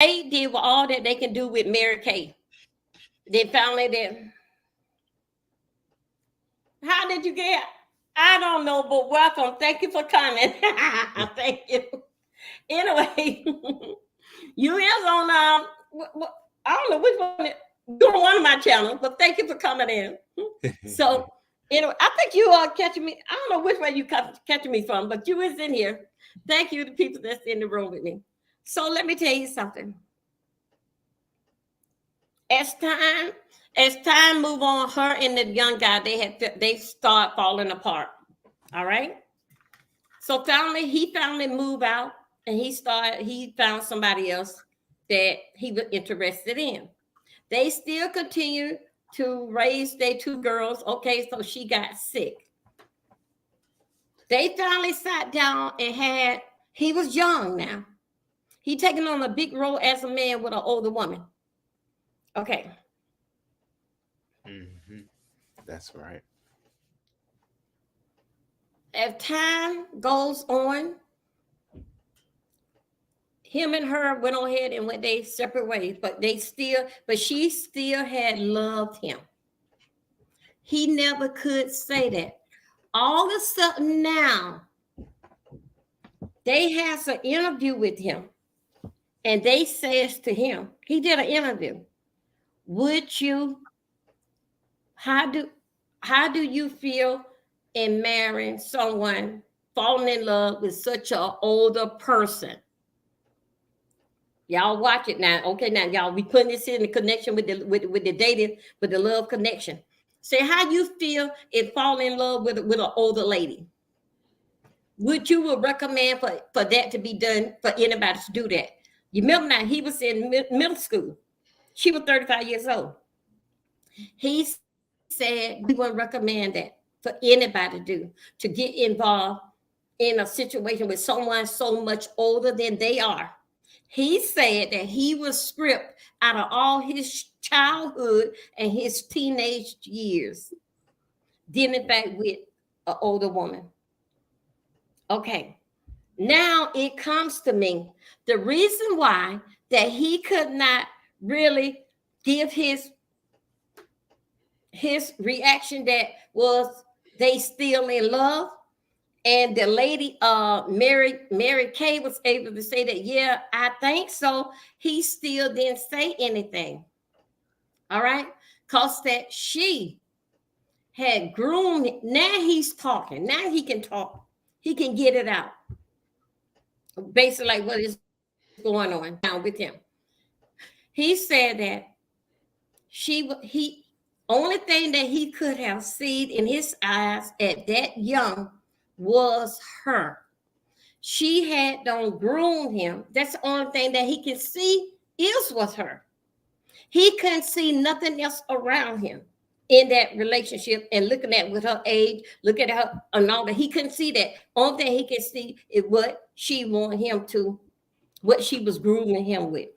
they did all that they can do with Mary Kay. They finally did. How did you get? I don't know, but welcome. Thank you for coming. Thank you. Anyway, you is on I don't know which one. You're on one of my channels, but thank you for coming in. So anyway, I think you are catching me. I don't know which way you catching me from, but you is in here. Thank you to people that's in the room with me. So let me tell you something. As time move on, her and the young guy they start falling apart. All right. So he finally moved out, and he found somebody else that he was interested in. They still continue to raise their two girls. Okay, so she got sick. They finally sat down and he was young now. He taking on a big role as a man with an older woman. Okay. Mm-hmm. That's right. As time goes on, him and her went on ahead and went their separate ways, but she still had loved him. He never could say that. All of a sudden now, they has an interview with him, and they says to him, he did an interview. Would you? How do you feel in marrying someone, falling in love with such an older person? Y'all watch it now. Okay, now y'all, we putting this in the connection with the dating, with the love connection. Say how you feel if fall in love with an older lady. Would recommend for that to be done, for anybody to do that? You remember now, he was in middle school. She was 35 years old. He said we wouldn't recommend that for anybody to do, to get involved in a situation with someone so much older than they are. He said that he was stripped out of all his childhood and his teenage years, dealing back with an older woman. Okay, now it comes to me. The reason why that he could not really give his reaction that was they still in love, and the lady Mary Kay was able to say that, yeah, I think so. He still didn't say anything. All right, because that she had groomed. Now he's talking. Now he can talk. He can get it out. Basically, like what is going on now with him. He said that he only thing that he could have seen in his eyes at that young was her. She had done groomed him. That's the only thing that he can see is with her. He couldn't see nothing else around him in that relationship, and looking at with her age, look at her and all that. He couldn't see that. Only thing he could see is what she wanted him to, what she was grooming him with.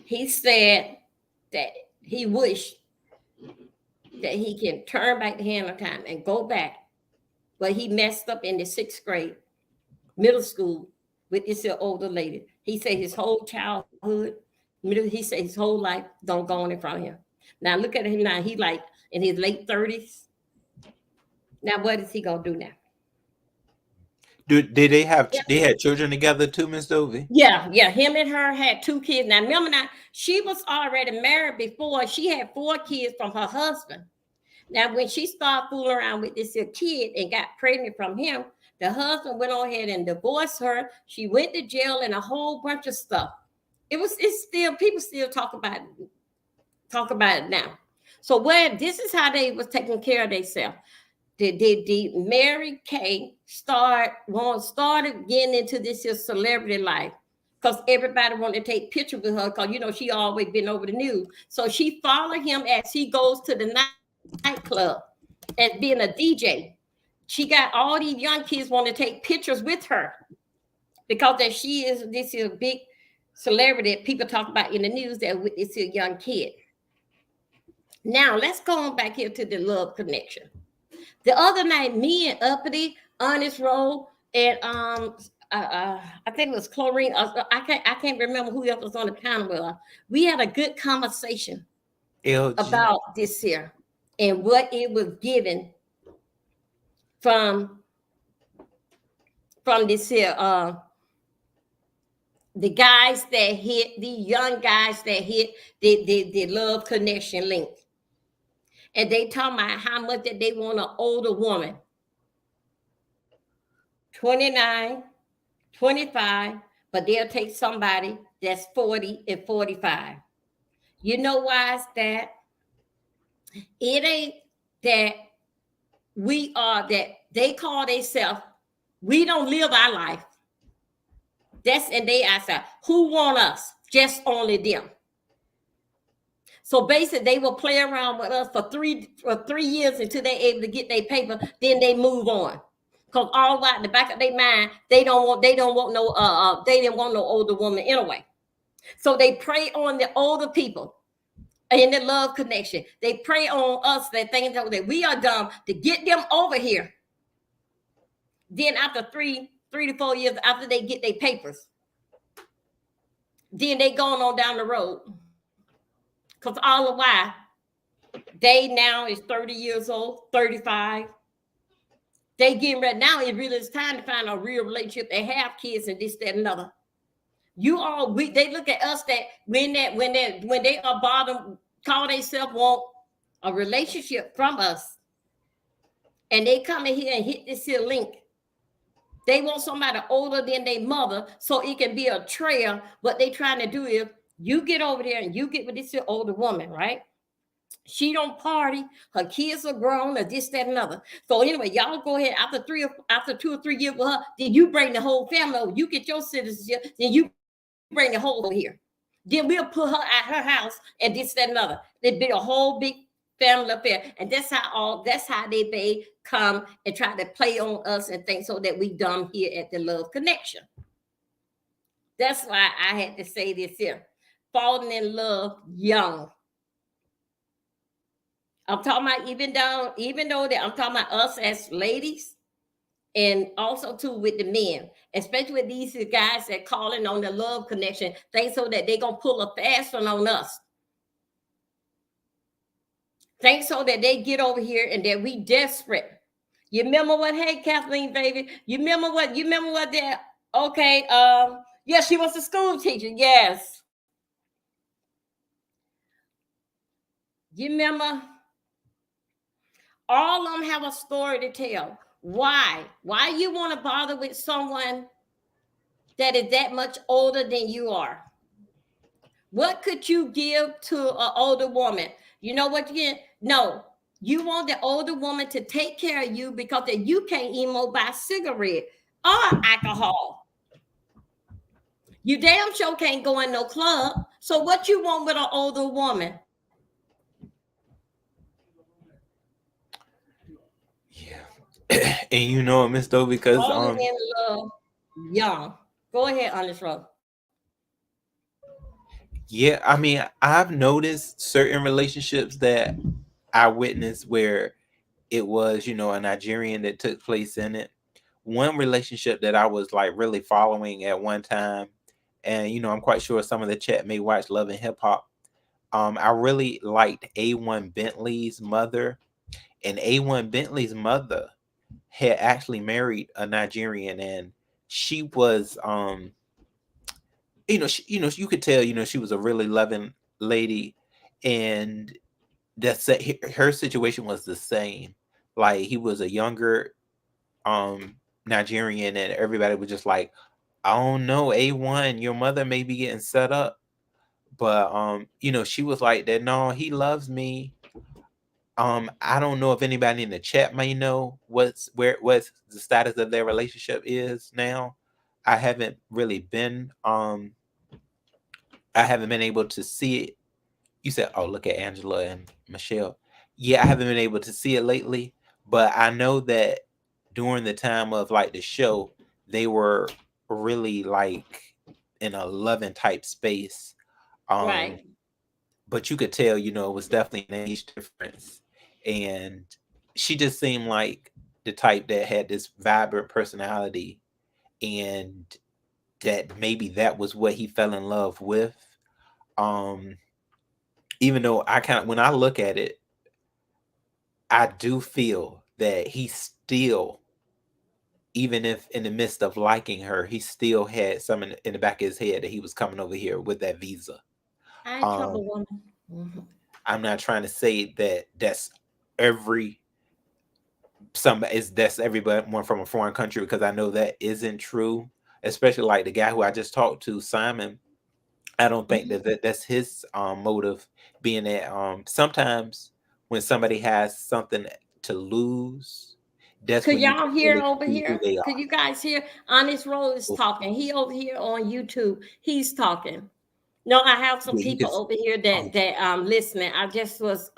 He said that he wished that he can turn back the hand of time and go back. But he messed up in the 6th grade, middle school, with this older lady. He said his whole childhood, he said his whole life don't go on in front of him. Now look at him now. He like in his late 30s. Now what is he gonna do now? Did they had children together too, Miss Dovie? Yeah. Him and her had 2 kids. Now remember now, she was already married before. She had 4 kids from her husband. Now when she started fooling around with this kid and got pregnant from him, the husband went on ahead and divorced her. She went to jail and a whole bunch of stuff. It's still, people still talk about it now. So this is how they was taking care of themselves. The Mary Kay started getting into this celebrity life, because everybody wanted to take pictures with her, because she always been over the news. So she followed him as he goes to the nightclub as being a DJ. She got all these young kids want to take pictures with her, because that this is a big celebrity that people talk about in the news, that with this young kid. Now let's go on back here to the love connection. The other night, me and Uppity, Honest Roll, and I think it was Chlorine. I can't remember who else was on the panel with us. We had a good conversation LG. about this here and what it was given from this here. The guys that hit, the young guys that hit the love connection link, and they talking about how much that they want an older woman, 29, 25, but they'll take somebody that's 40 and 45. You know why is that? It ain't that we are that they call themselves, we don't live our life. That's and they ask us, who want us? Just only them. So basically, they will play around with us for 3 years until they're able to get their paper. Then they move on. Cause all right in the back of their mind, they don't want no they didn't want no older woman anyway. So they prey on the older people in the love connection. They prey on us that think that we are dumb to get them over here. Then after 3 to 4 years after they get their papers, then they going on down the road. Because all the while, they now is 30 years old, 35. They getting ready now. It really is time to find a real relationship. They have kids and this, that, and another. They look at us that when they are bottom, call themselves want a relationship from us, and they come in here and hit this here link. They want somebody older than their mother, so it can be a trail. What they trying to do is you get over there and you get with this older woman, right? She don't party. Her kids are grown, or this, that, and other. So anyway, y'all go ahead after 2 or 3 years with her. Then you bring the whole family over. You get your citizenship. Then you bring the whole over here. Then we'll put her at her house and this, that, and other. There'd be a whole big family affair, and that's how they come and try to play on us and things so that we dumb here at the Love Connection. That's why I had to say this here: falling in love young. I'm talking about even though that I'm talking about us as ladies, and also too with the men, especially with these guys that calling on the love connection, think so that they gonna pull a fast one on us. Think so that they get over here and that we desperate. You remember what? Hey, Kathleen, baby, you remember what? That? Okay, yeah, she was a school teacher. Yes, you remember? All of them have a story to tell. Why? Why you want to bother with someone that is that much older than you are? What could you give to an older woman? You know what you get? No, you want the older woman to take care of you because that you can't even buy cigarette or alcohol. You damn sure can't go in no club. So what you want with an older woman? Yeah. And you know, Miss Dovie, because Falling in love young. Go ahead, Honest Rose. yeah, I mean, I've noticed certain relationships that I witnessed where it was, a Nigerian that took place in it. One relationship that I was like really following at one time, and I'm quite sure some of the chat may watch Love and Hip Hop. I really liked A1 Bentley's mother, and A1 Bentley's mother had actually married a Nigerian, and she was you could tell, she was a really loving lady, and her situation was the same. Like, he was a younger Nigerian, and everybody was just like, "Oh no, A1, your mother may be getting set up." But she was like that, "No, he loves me." I don't know if anybody in the chat may know what's the status of their relationship is now. I haven't really been I haven't been able to see it. You said, "Oh, look at Angela and Michelle." Yeah, I haven't been able to see it lately, but I know that during the time of like the show, they were really like in a loving type space. Right. But you could tell, it was definitely an age difference. And she just seemed like the type that had this vibrant personality. and that maybe that was what he fell in love with. Um, even though when I look at it, I do feel that he still, even if in the midst of liking her, he still had some in the back of his head that he was coming over here with that visa. I ain't Um, trouble woman. Mhm. I'm not trying to say that that's every that's everyone from a foreign country, because I know that isn't true. Especially like the guy who I just talked to, Simon. I don't think that's his motive. Being that sometimes when somebody has something to lose, that's Could when you y'all can hear really over see who here? they Could are. you guys hear? Honest Roll is talking. He over here on YouTube. He's talking. No, I have some Yeah, you can. people over here Oh, that listening. I just was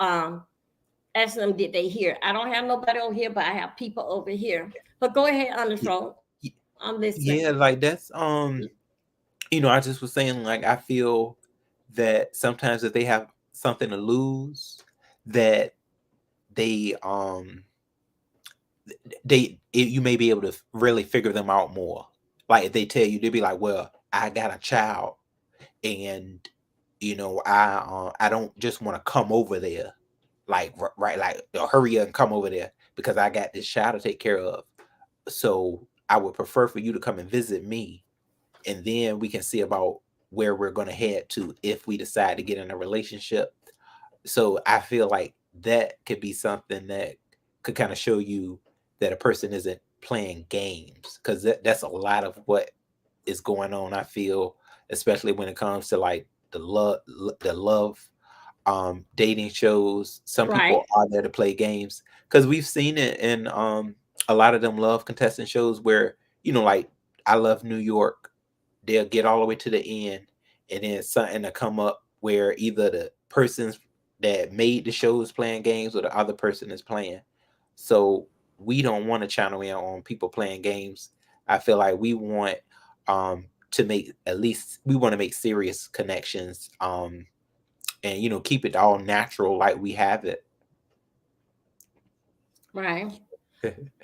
asking them did they hear. I don't have nobody over here, but I have people over here. But go ahead, Honest y- Roll. y- I'm listening. yeah, like that's I just was saying, like, I feel that sometimes if they have something to lose, that they you may be able to really figure them out more. Like if they tell you, they'll be like, well, I got a child, and I don't just want to come over there, like right, like hurry up and come over there because I got this child to take care of. So I would prefer for you to come and visit me, and then we can see about where we're going to head to if we decide to get in a relationship. So I feel like that could be something that could kind of show you that a person isn't playing games, because that's a lot of what is going on. I feel, especially when it comes to like the love dating shows. Some Right. people are there to play games, because we've seen it in a lot of them love contestant shows where, like I Love New York, they'll get all the way to the end, and then something to come up where either the persons that made the show is playing games or the other person is playing. So we don't want to channel in on people playing games. I feel like we want to make, at least we want to make serious connections, and keep it all natural like we have it. Right.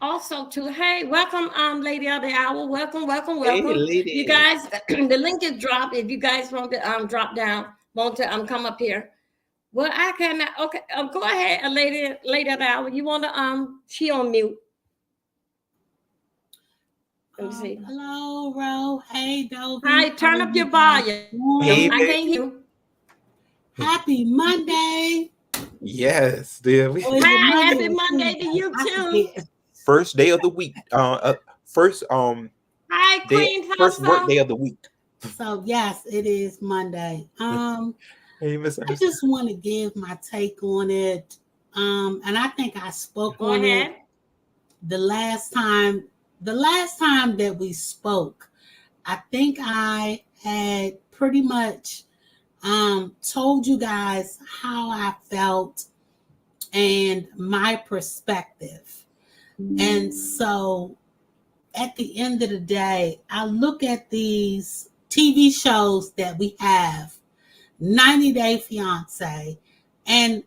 Also, too, hey, welcome, lady of the hour. Welcome, welcome, Hey, welcome. You lady. guys, the link is dropped. If you guys want to drop down, want to come up here. Well, I cannot. Okay, go ahead, lady of the hour. You want to she on mute. Let me see. Hello, Ro. Hey, Hi, Dovie. How turn are up you your guys volume. Hey, doing? I baby. can't hear you. Happy Monday. Yes, dear. Or is it Hi, Monday happy or Monday to Tuesday? you I too. forget. First day of the week. First Hi, day, Queen first work Tulsa. day of the week. So, yes, it is Monday. Hey, Miss I Ernestine. just want to give my take on it. And I think I spoke Go on it ahead. the last time. The last time that we spoke, I think I had pretty much told you guys how I felt and my perspective. And so at the end of the day, I look at these TV shows that we have, 90 Day Fiance, and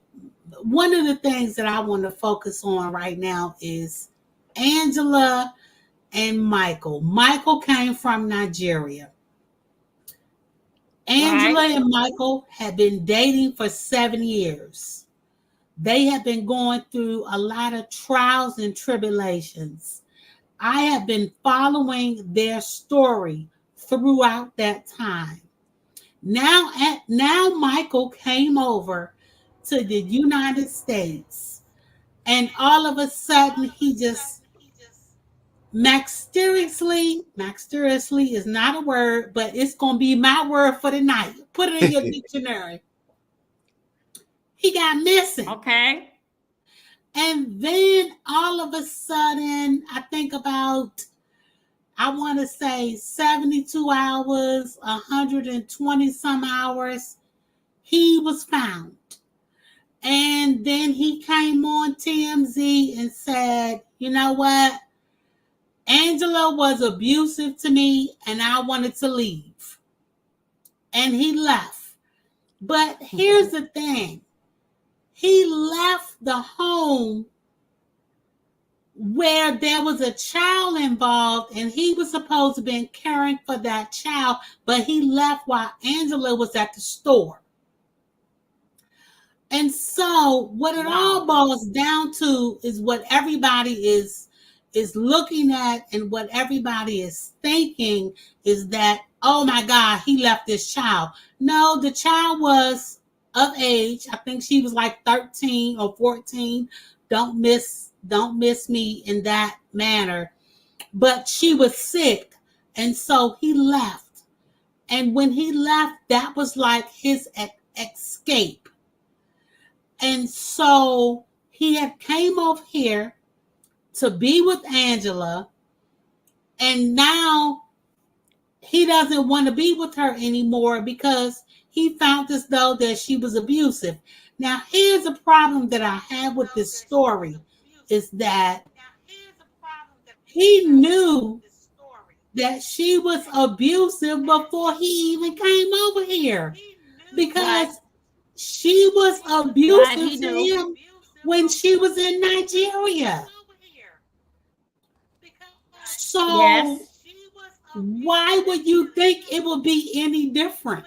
one of the things that I want to focus on right now is Angela and Michael. Michael came from Nigeria. Angela Right. and Michael had been dating for 7 years. They have been going through a lot of trials and tribulations. I have been following their story throughout that time. Now Michael came over to the United States, and all of a sudden he just mysteriously is not a word, but it's gonna be my word for the night. Put it in your dictionary. He got missing. Okay. And then all of a sudden, I think about, I want to say 72 hours, 120 some hours, he was found. And then he came on TMZ and said, you know what? Angela was abusive to me and I wanted to leave. And he left. But here's the thing, he left the home where there was a child involved and he was supposed to be caring for that child, but he left while Angela was at the store. And so what it all boils down to is what everybody is looking at, and what everybody is thinking is that, oh my God, he left this child. No, the child was of age. I think she was like 13 or 14. Don't miss me in that manner. But she was sick. And so he left. And when he left, that was like his escape. And so he had came over here to be with Angela, and now he doesn't want to be with her anymore because he found as though that she was abusive. Now, here's a problem that I have with this story is that he knew that she was abusive before he even came over here, because she was abusive to him when she was in Nigeria. So why would you think it would be any different?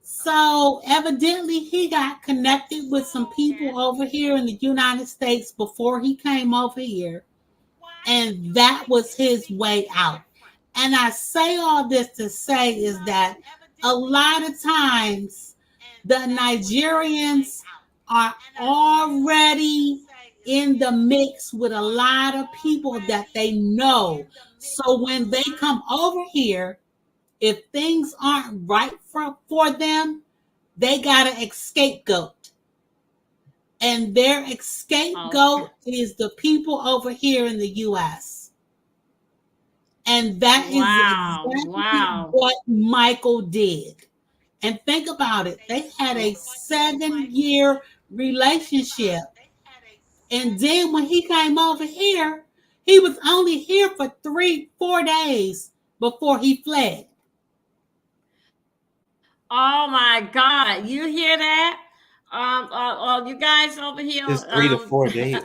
So evidently he got connected with some people over here in the United States before he came over here, and that was his way out. And I say all this to say is that a lot of times the Nigerians are already in the mix with a lot of people that they know. So when they come over here, if things aren't right for them, they got an scapegoat. And their scapegoat is the people over here in the U.S. And that is exactly what Michael did. And think about it. They had a 7-year relationship. And then when he came over here, he was only here for 3-4 days before he fled. Oh my God. You hear that? You guys over here. It's 3 to 4 days.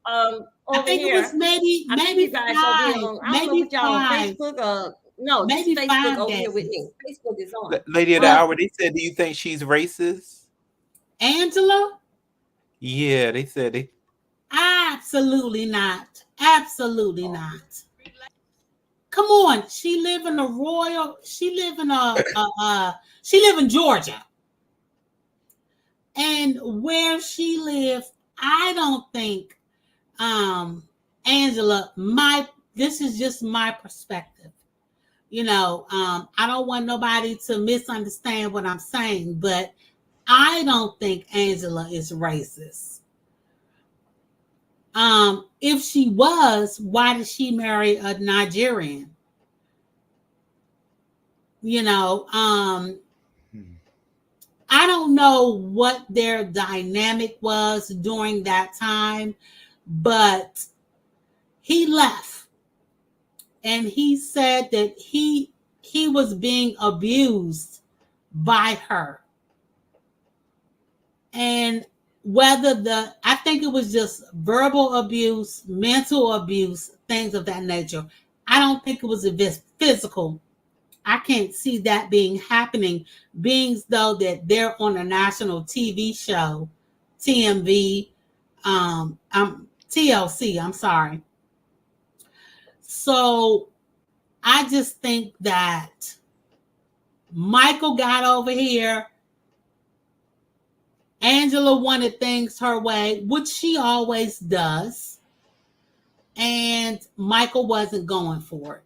I think it was maybe you guys 5, over here on, I don't know what y'all 5, on Facebook. No, maybe this Facebook over here with me. Facebook is on. Lady of the Hour, they said, do you think she's racist? Angela? Yeah, they said they. Absolutely not. Absolutely not. Come on, she live in Georgia. And where she lived, I don't think Angela, this is just my perspective. You know, I don't want nobody to misunderstand what I'm saying, but I don't think Angela is racist. If she was, why did she marry a Nigerian? You know, I don't know what their dynamic was during that time, but he left, and he said that he was being abused by her. And I think it was just verbal abuse, mental abuse, things of that nature. I don't think it was physical. I can't see that being happening, being though that they're on a national TV show, TLC, I'm sorry. So I just think that Michael got over here. Angela wanted things her way, which she always does. And Michael wasn't going for it.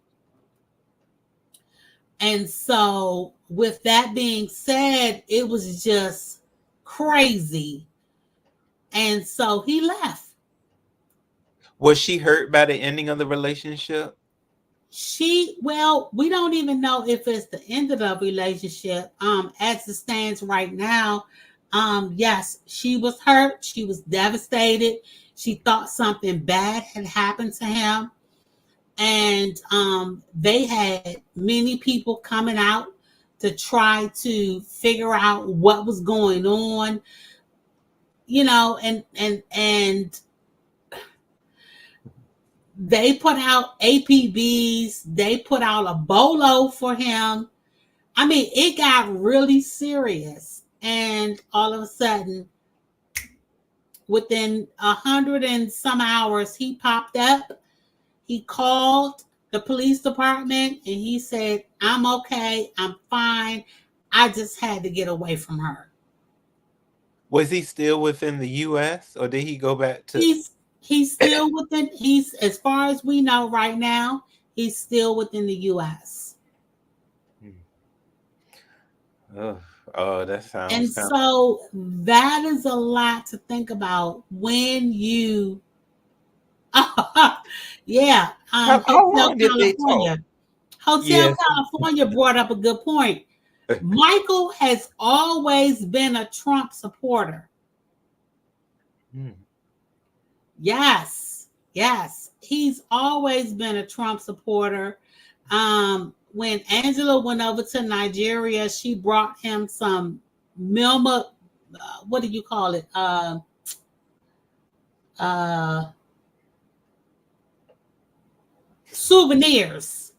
And so with that being said, it was just crazy. And so he left. Was she hurt by the ending of the relationship? We don't even know if it's the end of the relationship. As it stands right now, yes, she was hurt. She was devastated. She thought something bad had happened to him. And they had many people coming out to try to figure out what was going on, you know, and They put out APBs. They put out a bolo for him. I mean, it got really serious. And all of a sudden, within 100 and some hours, he popped up. He called the police department and he said, I'm okay. I'm fine. I just had to get away from her. Was he still within the U.S. or did he go back to? He's still within. He's, as far as we know right now, he's still within the U.S. Oh, that sounds. And so that is a lot to think about when you. Yeah. How long did they talk? Hotel California brought up a good point. Michael has always been a Trump supporter. Yes. He's always been a Trump supporter. When Angela went over to Nigeria, she brought him some Milma, what do you call it? Souvenirs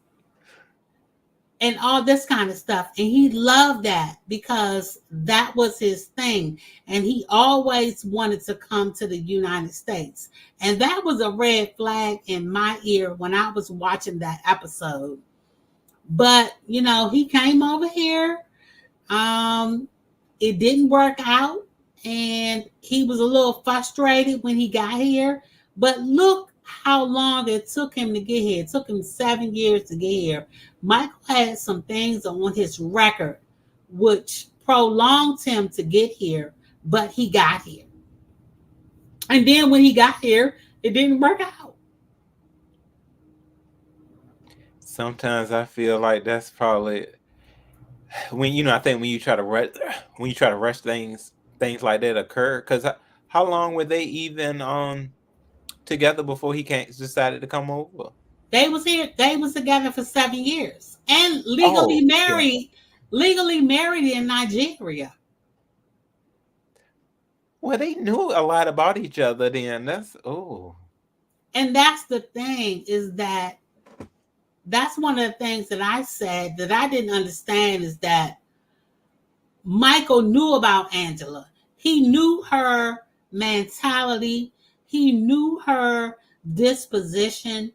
and all this kind of stuff. And he loved that because that was his thing. And he always wanted to come to the United States. And that was a red flag in my ear when I was watching that episode. But, you know, he came over here. It didn't work out. And he was a little frustrated when he got here. But look how long it took him to get here. It took him 7 years to get here. Michael had some things on his record which prolonged him to get here, but he got here. And then when he got here, it didn't work out. Sometimes I feel like that's probably when, you know, I think when you try to rush things like that occur. Because how long were they even together before he decided to come over? They was together for 7 years and legally married in Nigeria. Well, they knew a lot about each other then. And that's the thing, is that's one of the things that I said that I didn't understand, is that Michael knew about Angela. He knew her mentality. He knew her disposition.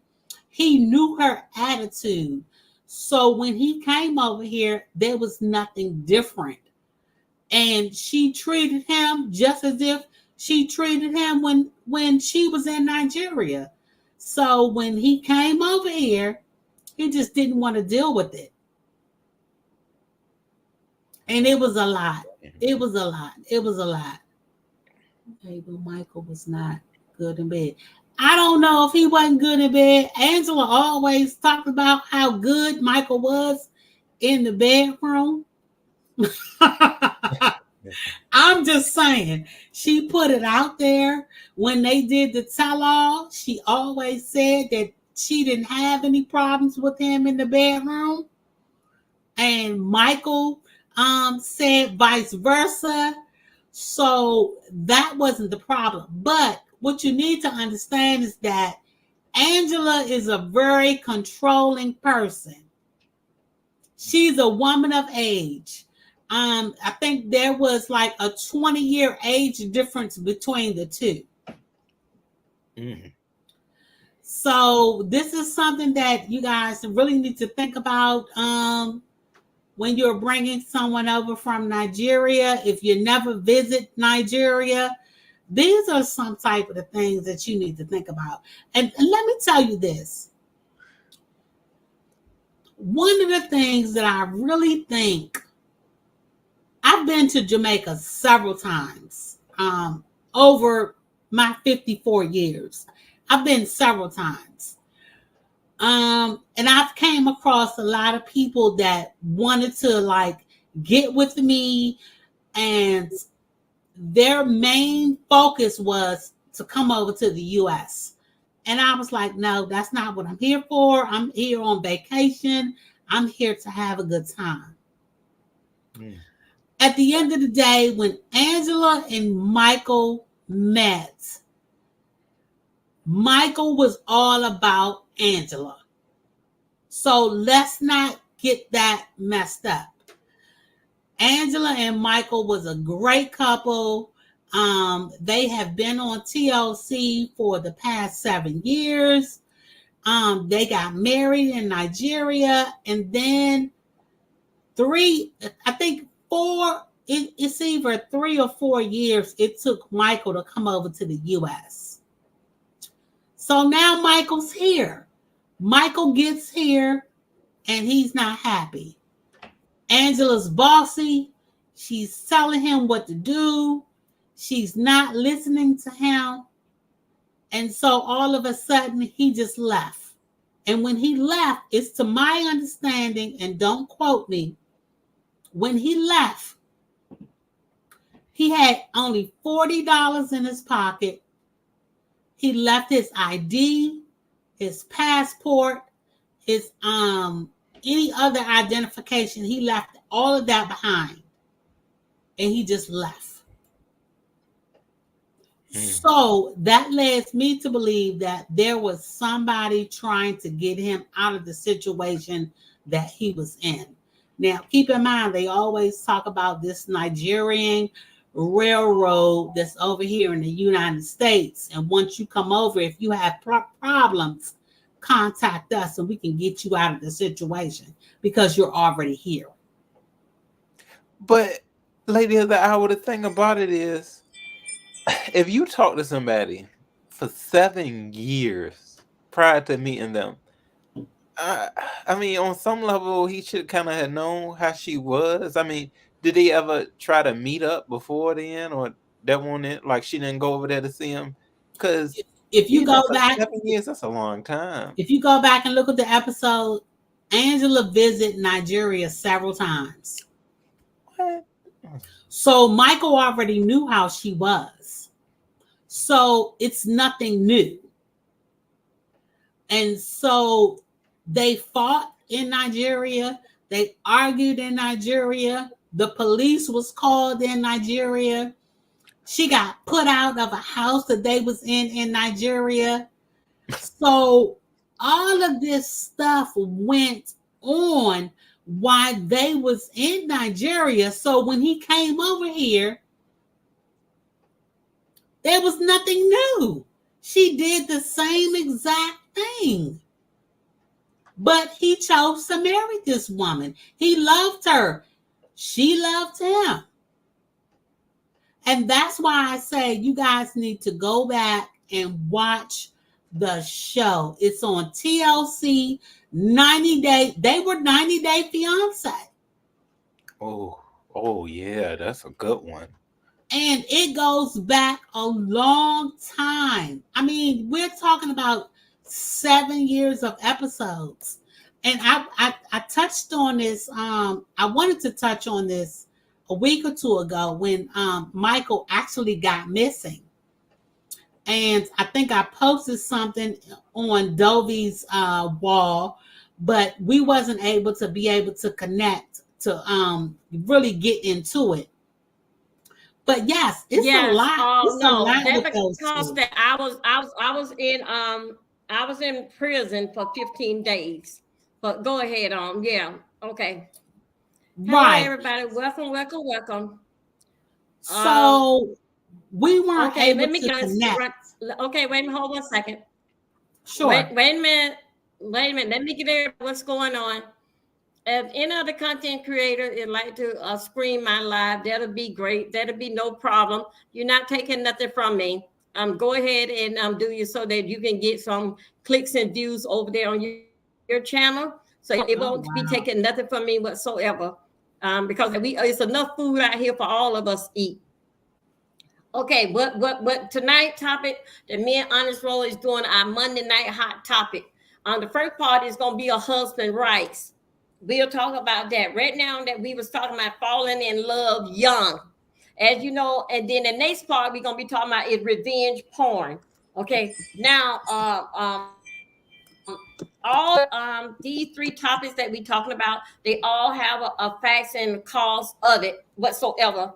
He knew her attitude. So when he came over here, there was nothing different. And she treated him just as if she treated him when she was in Nigeria. So when he came over here, he just didn't want to deal with it. And it was a lot. Maybe Michael was not good in bed. I don't know if he wasn't good in bed. Angela always talked about how good Michael was in the bedroom. I'm just saying, she put it out there when they did the tell-all. She always said that she didn't have any problems with him in the bedroom. And Michael said vice versa. So that wasn't the problem. But what you need to understand is that Angela is a very controlling person. She's a woman of age. I think there was like a 20-year age difference between the two. Mm-hmm. So this is something that you guys really need to think about when you're bringing someone over from Nigeria. If you never visit Nigeria, these are some type of the things that you need to think about. And let me tell you this. One of the things that I really think, I've been to Jamaica several times over my 54 years. I've been several times. And I've came across a lot of people that wanted to like get with me, and their main focus was to come over to the U.S. And I was like, no, that's not what I'm here for. I'm here on vacation. I'm here to have a good time. Mm. At the end of the day, when Angela and Michael met, Michael was all about Angela. So let's not get that messed up. Angela and Michael was a great couple. They have been on TLC for the past 7 years. They got married in Nigeria, and then it's either 3 or 4 years it took Michael to come over to the US. So now Michael's here. Michael gets here and he's not happy. Angela's bossy. She's telling him what to do. She's not listening to him. And so all of a sudden he just left. And when he left, it's to my understanding, and don't quote me, when he left, he had only $40 in his pocket. He left his ID, his passport, his any other identification. He left all of that behind. And he just left. So that leads me to believe that there was somebody trying to get him out of the situation that he was in. Now, keep in mind, they always talk about this Nigerian railroad that's over here in the United States. And once you come over, if you have problems, contact us and we can get you out of the situation because you're already here. But, lady of the hour, the thing about it is, if you talk to somebody for 7 years prior to meeting them, I mean, on some level, he should kind of have known how she was. I mean, did they ever try to meet up before then, or that one? Like she didn't go over there to see him? Because if you go back 7 years, that's a long time. If you go back and look at the episode, Angela visited Nigeria several times. What? So Michael already knew how she was. So it's nothing new. And so they fought in Nigeria. They argued in Nigeria. The police was called in Nigeria. She got put out of a house that they was in Nigeria. So all of this stuff went on while they was in Nigeria. So when he came over here, there was nothing new. She did the same exact thing. But he chose to marry this woman. He loved her. She loved him. And that's why I say you guys need to go back and watch the show. It's on TLC, 90 Day. They were 90 Day Fiance. Oh yeah, that's a good one. And it goes back a long time. I mean, we're talking about 7 years of episodes. And I touched on this. I wanted to touch on this a week or two ago when Michael actually got missing. And I think I posted something on Dovie's wall, but we wasn't able to connect to really get into it. But yes, it's a lot. It's a lot with those two. That I was in prison for 15 days. But go ahead on. Yeah. Okay. Right. Hello, everybody. Welcome. So we weren't able to connect. Okay, wait a minute. Hold 1 second. Sure. Wait a minute. Let me get there. What's going on? If any other content creator would like to screen my live, that'll be great. That'll be no problem. You're not taking nothing from me. Go ahead and do you so that you can get some clicks and views over there on your channel. So it won't be taking nothing from me whatsoever. Because it's enough food out here for all of us to eat. Okay, what tonight's topic that me and Honest Roll is doing our Monday night hot topic. The first part is gonna be a husband rights. We'll talk about that right now. That we was talking about falling in love young, as you know, and then the next part we're gonna be talking about is revenge porn. Okay, now all these three topics that we're talking about, they all have a facts and cause of it whatsoever,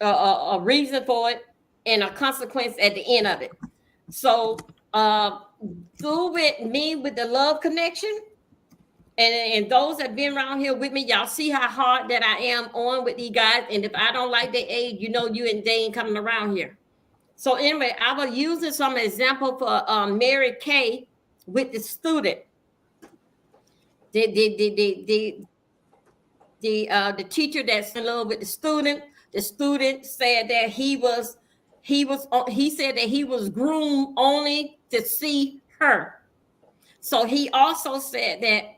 a reason for it, and a consequence at the end of it. So uh, through with me with the love connection. And those that been around here with me, y'all see how hard that I am on with these guys. And if I don't like their age, you know you and they ain't coming around here. So anyway, I was using some example for Mary Kay with the student. The teacher that's in love with the student. The student said that he said that he was groomed only to see her. So he also said that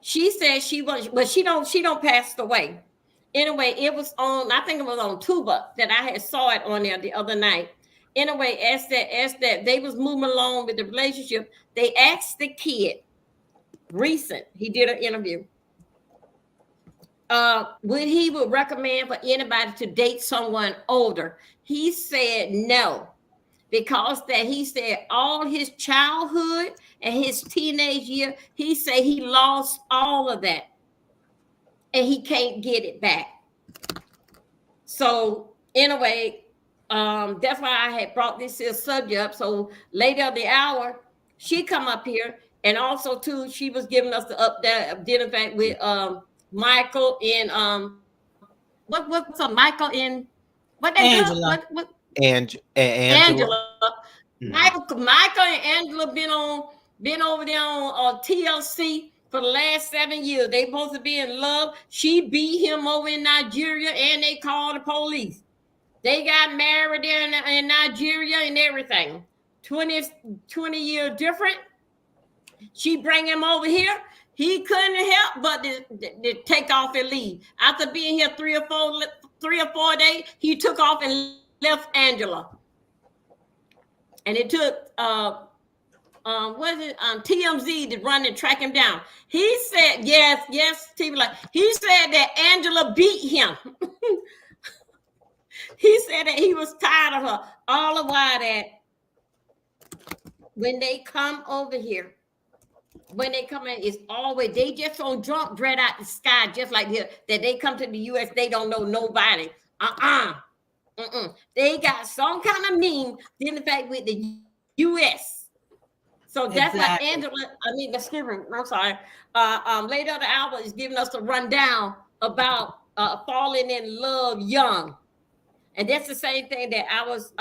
she said she was, but she don't passed away. Anyway, it was on, I think it was on Tuba that I had saw it on there the other night. Anyway, as that they was moving along with the relationship, they asked the kid, recent, he did an interview, would he would recommend for anybody to date someone older. He said no, because that he said all his childhood and his teenage year, he said he lost all of that and he can't get it back. So anyway, that's why I had brought this here subject up. So later of the hour, she come up here, and also too, she was giving us the update dinner fact with Michael in what's up, Michael in what they Angela. what Angela. Angela. Mm. Michael and Angela been over there on TLC for the last 7 years. They supposed to be in love. She beat him over in Nigeria, and they called the police. They got married there in Nigeria and everything. 20 years different. She bring him over here. He couldn't help but to take off and leave. After being here 3 or 4 days, he took off and left Angela. And it took TMZ to run and track him down. He said, yes, TV like he said that Angela beat him. He said that he was tired of her. All the while that when they come over here, when they come in, it's always they just don't drop dread out the sky just like here. That they come to the US, they don't know nobody. They got some kind of meme in the fact with the US. So that's exactly why Angela, excuse me, I'm sorry. Later the hour is giving us a rundown about falling in love young. And that's the same thing that I was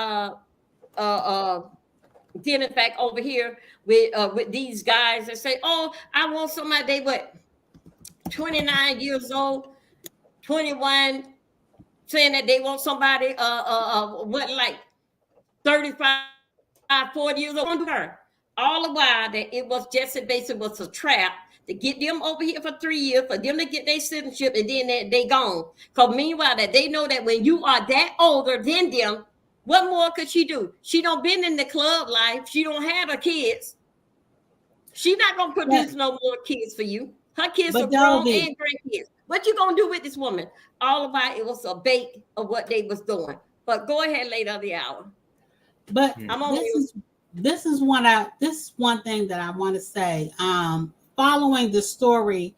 dealing back over here with these guys that say, oh, I want somebody, they what, 29 years old, 21, saying that they want somebody what, like 35, 40 years old. All the while that it was just basically was a trap to get them over here for 3 years, for them to get their citizenship, and then they gone. Because meanwhile, that they know that when you are that older than them, what more could she do? She don't been in the club life. She don't have her kids. She not gonna produce no more kids for you. Her kids are grown and grandkids. What you gonna do with this woman? All about it was a bait of what they was doing. But go ahead later of the hour. But this is one thing that I want to say. Following the story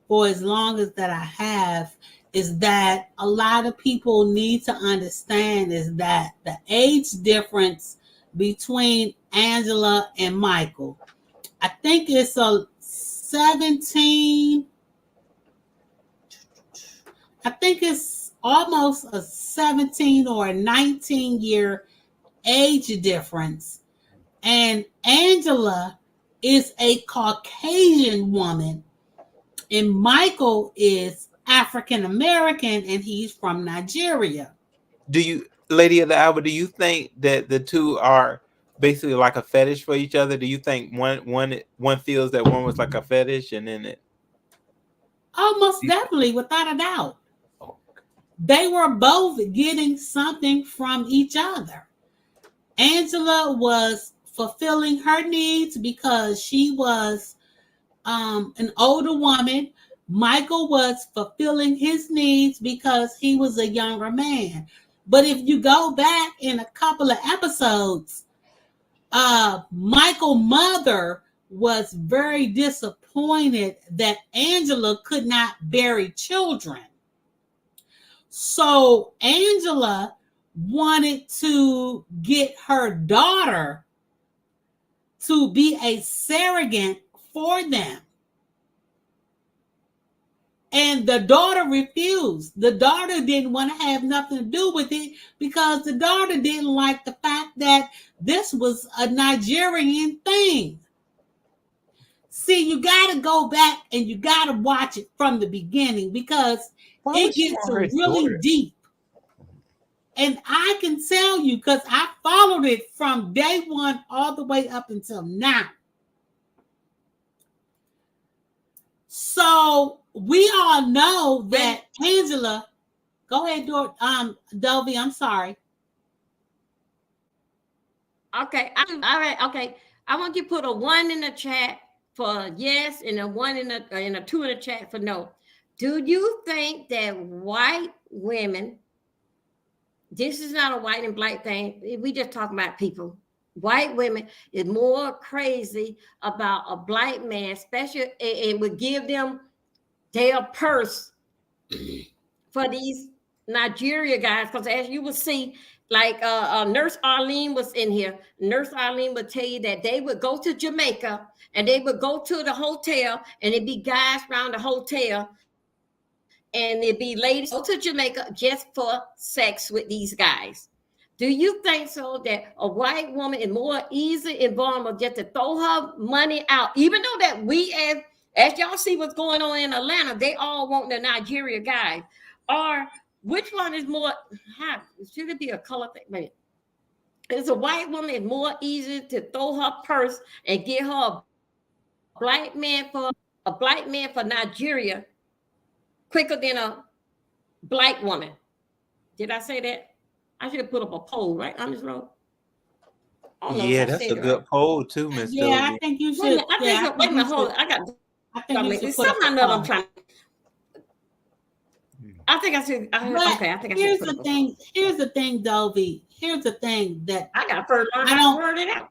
for as long as that I have, is that a lot of people need to understand is that the age difference between Angela and Michael, I think it's a 17. I think it's almost a 17 or a 19-year age difference. And Angela is a Caucasian woman, and Michael is African American, and he's from Nigeria. Do you, Lady of the Hour, do you think that the two are basically like a fetish for each other? Do you think one feels that one was like a fetish, and then it? Oh, most definitely, without a doubt. They were both getting something from each other. Angela was fulfilling her needs because she was an older woman. Michael was fulfilling his needs because he was a younger man. But if you go back in a couple of episodes, Michael's mother was very disappointed that Angela could not bear children. So Angela wanted to get her daughter to be a surrogate for them. And the daughter refused. The daughter didn't want to have nothing to do with it because the daughter didn't like the fact that this was a Nigerian thing. See, you got to go back and you got to watch it from the beginning because it gets really deep. And I can tell you because I followed it from day one all the way up until now. So we all know that Angela, go ahead, Dovie, I'm sorry. Okay, all right, okay. I want you to put a 1 in the chat for yes and a 1 and a 2 in the chat for no. Do you think that white women, this is not a white and black thing, we just talking about people. White women is more crazy about a black man, especially, and would give them their purse for these Nigeria guys. Because as you will see, like Nurse Arlene was in here. Nurse Arlene would tell you that they would go to Jamaica and they would go to the hotel and it'd be guys around the hotel and it'd be ladies go to Jamaica just for sex with these guys. Do you think so that a white woman is more easy and vulnerable just to throw her money out, even though that we as y'all see what's going on in Atlanta, they all want the Nigeria guys? Or which one is more, should it be a color thing? Maybe. Is a white woman is more easy to throw her purse and get her a black man for Nigeria quicker than a black woman? Did I say that? I should have put up a poll, right, on this road. Yeah, that's a good poll too, Miss Dovie. Yeah, I think you should. Wait a minute, hold on. I think you should put up a poll. I'm trying. I think I should. Okay, I think I should. Here's the thing, Dovie. Here's the thing that I got to word it out.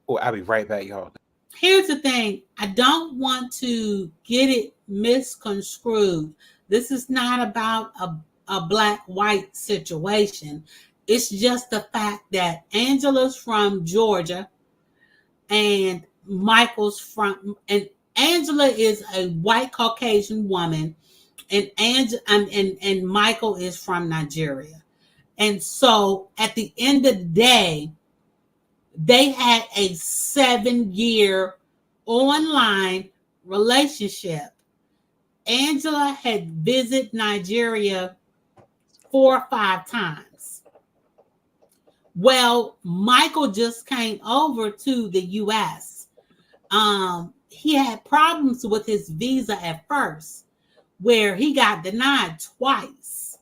Oh, I'll be right back, y'all. Here's the thing. I don't want to get it misconstrued. This is not about a black-white situation. It's just the fact that Angela's from Georgia and and Angela is a white Caucasian woman, and Michael is from Nigeria. And so at the end of the day, they had a 7-year online relationship. Angela had visited Nigeria 4 or 5 times. Well, Michael just came over to the U.S. He had problems with his visa at first, where he got denied twice.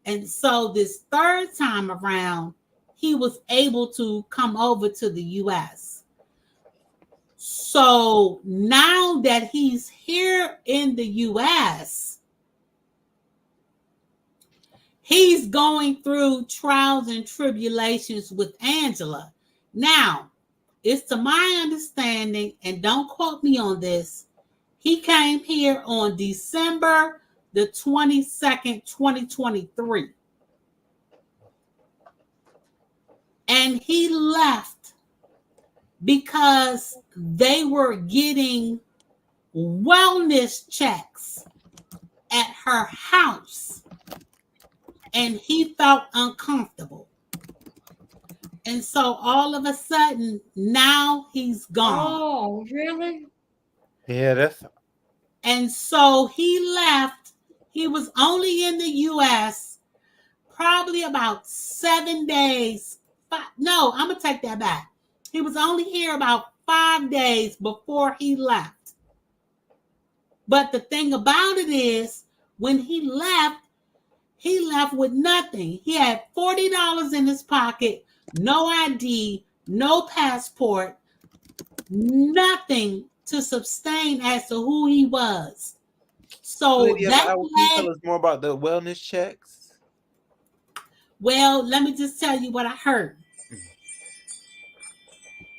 And so this third time around, he was able to come over to the U.S. So now that he's here in the U.S., he's going through trials and tribulations with Angela. Now, it's to my understanding, and don't quote me on this, he came here on December the 22nd, 2023. And he left because they were getting wellness checks at her house. And he felt uncomfortable. And so all of a sudden, now he's gone. Oh, really? Yeah, and so he left. He was only in the U.S. probably about 7 days. No, I'm going to take that back. He was only here about 5 days before he left. But the thing about it is, when he left with nothing. He had $40 in his pocket, no ID, no passport, nothing to sustain as to who he was. So Lydia, can you tell us more about the wellness checks? Well, let me just tell you what I heard.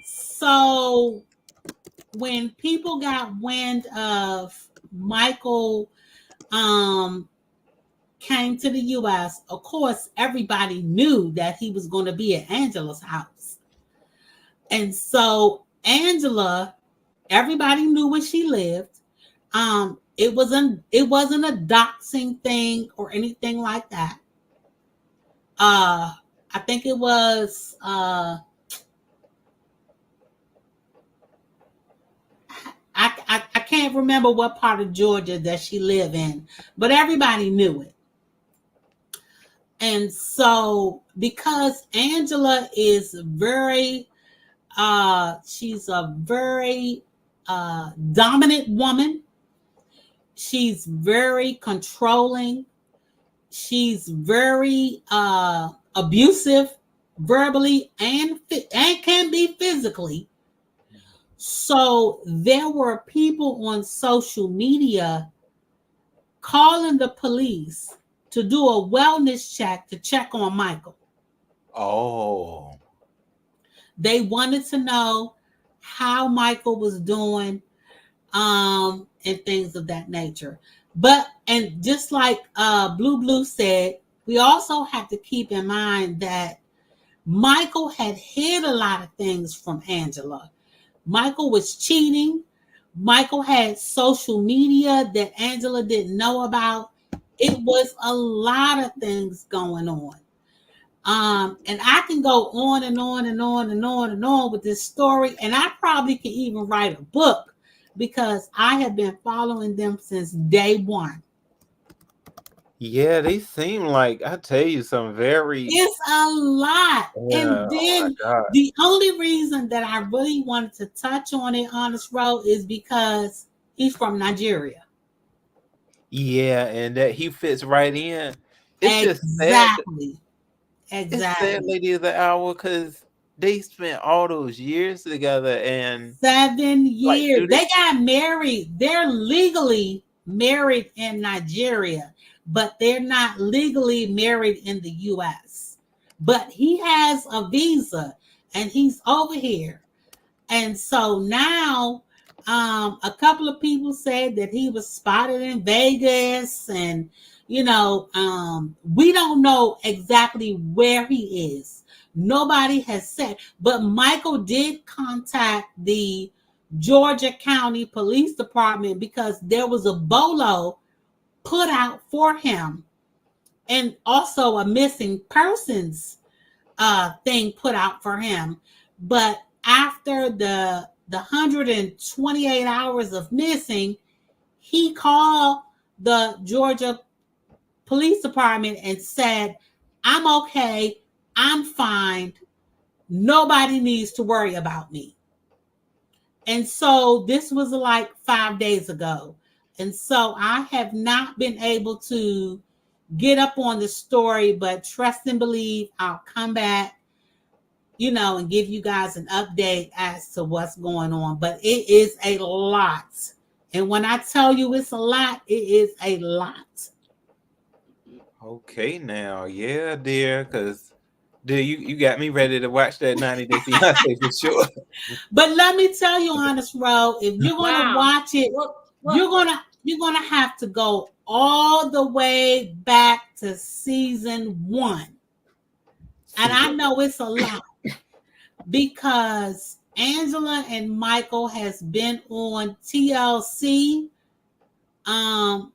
So when people got wind of Michael came to the U.S., of course, everybody knew that he was going to be at Angela's house. And so Angela, everybody knew where she lived. It wasn't a doxing thing or anything like that. I think it was I can't remember what part of Georgia that she lived in, but everybody knew it. And so because Angela is she's a very dominant woman. She's very controlling. She's very abusive verbally and can be physically. So there were people on social media calling the police to do a wellness check to check on Michael. Oh. They wanted to know how Michael was doing, and things of that nature. And just like Blue said, we also have to keep in mind that Michael had hid a lot of things from Angela. Michael was cheating. Michael had social media that Angela didn't know about. It was a lot of things going on. And I can go on and on and on and on and on with this story. And I probably can even write a book because I have been following them since day one. Yeah, they seem like, I tell you, some very... It's a lot. Yeah, and then the only reason that I really wanted to touch on it, Honest Road, is because he's from Nigeria. Yeah, and that he fits right in. It's exactly. It's sad, Lady of the Hour, because they spent all those years together and 7 years. They got married. They're legally married in Nigeria, but they're not legally married in the US. But he has a visa and he's over here. And so now a couple of people said that he was spotted in Vegas, and we don't know exactly where he is. Nobody has said, but Michael did contact the Georgia County Police Department because there was a bolo put out for him, and also a missing persons thing put out for him. But after the 128 hours of missing, he called the Georgia Police Department and said, "I'm okay. I'm fine. Nobody needs to worry about me." And so this was like 5 days ago. And so I have not been able to get up on the story, but trust and believe I'll come back, and give you guys an update as to what's going on. But it is a lot. And when I tell you it's a lot, it is a lot. Okay, now, yeah, dear, because you got me ready to watch that 90 Day Fiance for sure. But let me tell you, Honest Row, if you're gonna watch it, you're gonna have to go all the way back to season 1. And I know it's a lot because Angela and Michael has been on TLC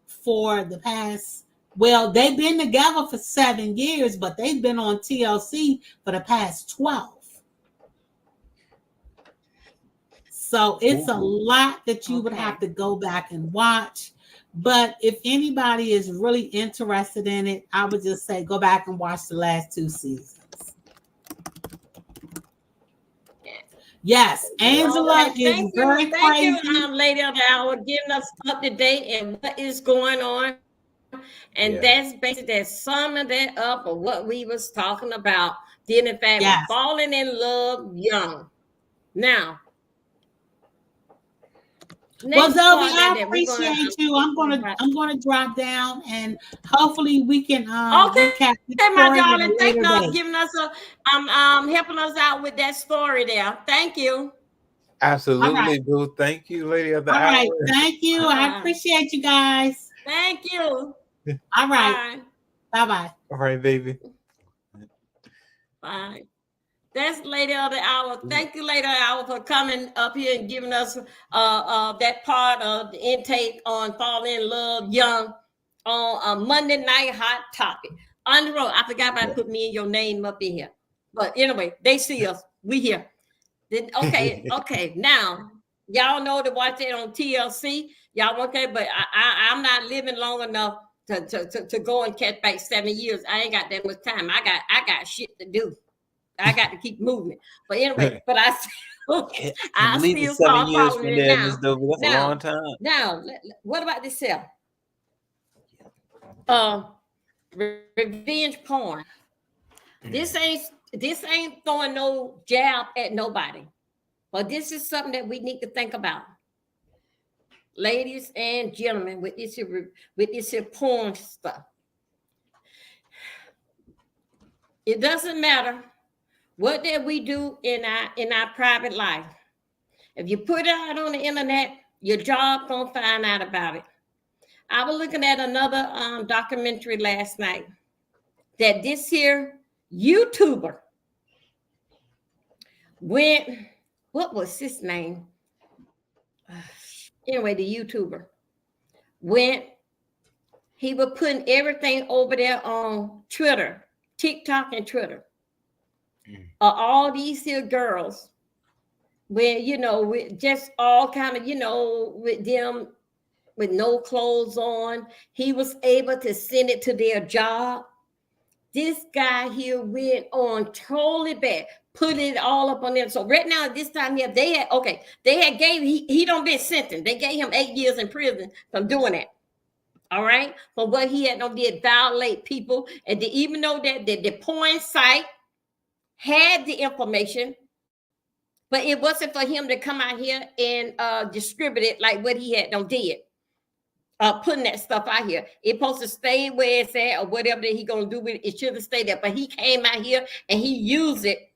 for the past, they've been together for 7 years, but they've been on TLC for the past 12. So it's a lot that you would have to go back and watch. But if anybody is really interested in it, I would just say go back and watch the last 2 seasons. Yes, Angela is very crazy. Thank you, Lady of the Hour, giving us up to date and what is going on. And that's basically that summing that up of what we was talking about. Dealing in fact with falling in love young. Now, well, Dovie, I appreciate you. I'm gonna drop down and hopefully we can recap the story. My darling, thank you for giving us helping us out with that story there. Thank you. Absolutely, Boo. Thank you, Lady of the Hour. All right, thank you. I appreciate you guys. Thank you. All right. Bye-bye. All right, baby. Bye. That's Lady of the Hour. Thank you, Lady of the Hour, for coming up here and giving us that part of the intake on falling in love young on a Monday night hot topic. On the road, I forgot about to put me and your name up in here. But anyway, they see us. We here. Then okay. Now y'all know to watch it on TLC. Y'all okay? But I'm not living long enough to go and catch back 7 years. I ain't got that much time. I got shit to do. I got to keep moving. But anyway, but I still 7 years from there, now. Miss Dovie. That's a long time. Now, what about this here? Revenge porn. This ain't throwing no jab at nobody. But this is something that we need to think about. Ladies and gentlemen, with this here porn stuff. It doesn't matter what that we do in our private life. If you put it out on the internet, your job gonna find out about it. I was looking at another documentary last night that this here YouTuber went, what was his name? Anyway, the YouTuber went, he was putting everything over there on Twitter, TikTok and Twitter. All these here girls, where, with just all kind of, with them with no clothes on. He was able to send it to their job. This guy here went on totally bad, put it all up on them. So right now, this time here, he don't been sentenced. They gave him 8 years in prison from doing that. All right. But what he had did violate people. And even though that the porn site had the information, but it wasn't for him to come out here and distribute it like what he had did. Putting that stuff out here. It's supposed to stay where it's at or whatever that he gonna do with it. It should have stayed there. But he came out here and he used it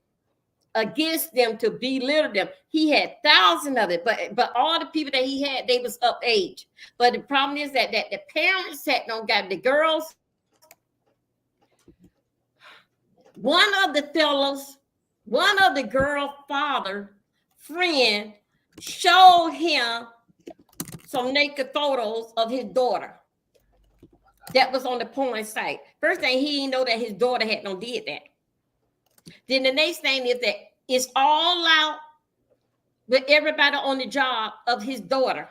against them to belittle them. He had thousands of it, but all the people that he had, they was up age. But the problem is that the parents had don't got the girls. One of the girl father friend showed him some naked photos of his daughter that was on the porn site. First thing, he didn't know that his daughter had did that. Then the next thing is that it's all out with everybody on the job of his daughter.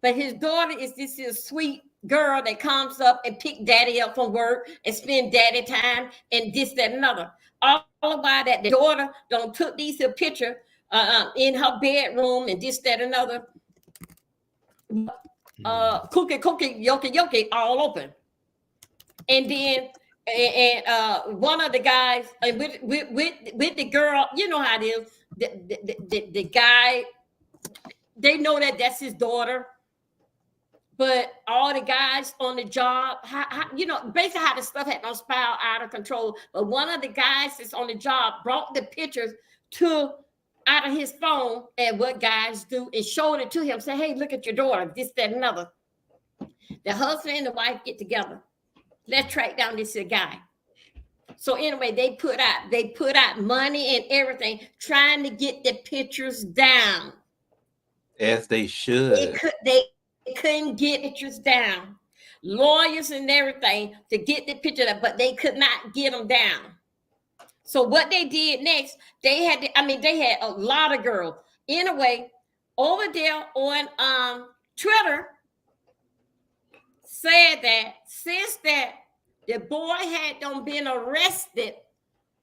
But his daughter is this sweet girl that comes up and pick daddy up from work and spend daddy time and this, that, and another. All about that, the daughter don't took these picture in her bedroom and this, that, and another. Cookie, yoki, all open. And then one of the guys with the girl, you know how it is. The guy, they know that that's his daughter. But all the guys on the job, basically how the stuff had no spiral out of control. But one of the guys that's on the job brought the pictures out of his phone, and what guys do is showed it to him. Say, hey, look at your daughter, this, that, and another. The husband and the wife get together. Let's track down this guy. So anyway, they put out money and everything, trying to get the pictures down. As they should. They couldn't get pictures down. Lawyers and everything to get the picture up, but they could not get them down. So what they did next, they had a lot of girls. Anyway, over there on Twitter said that since that the boy had been arrested,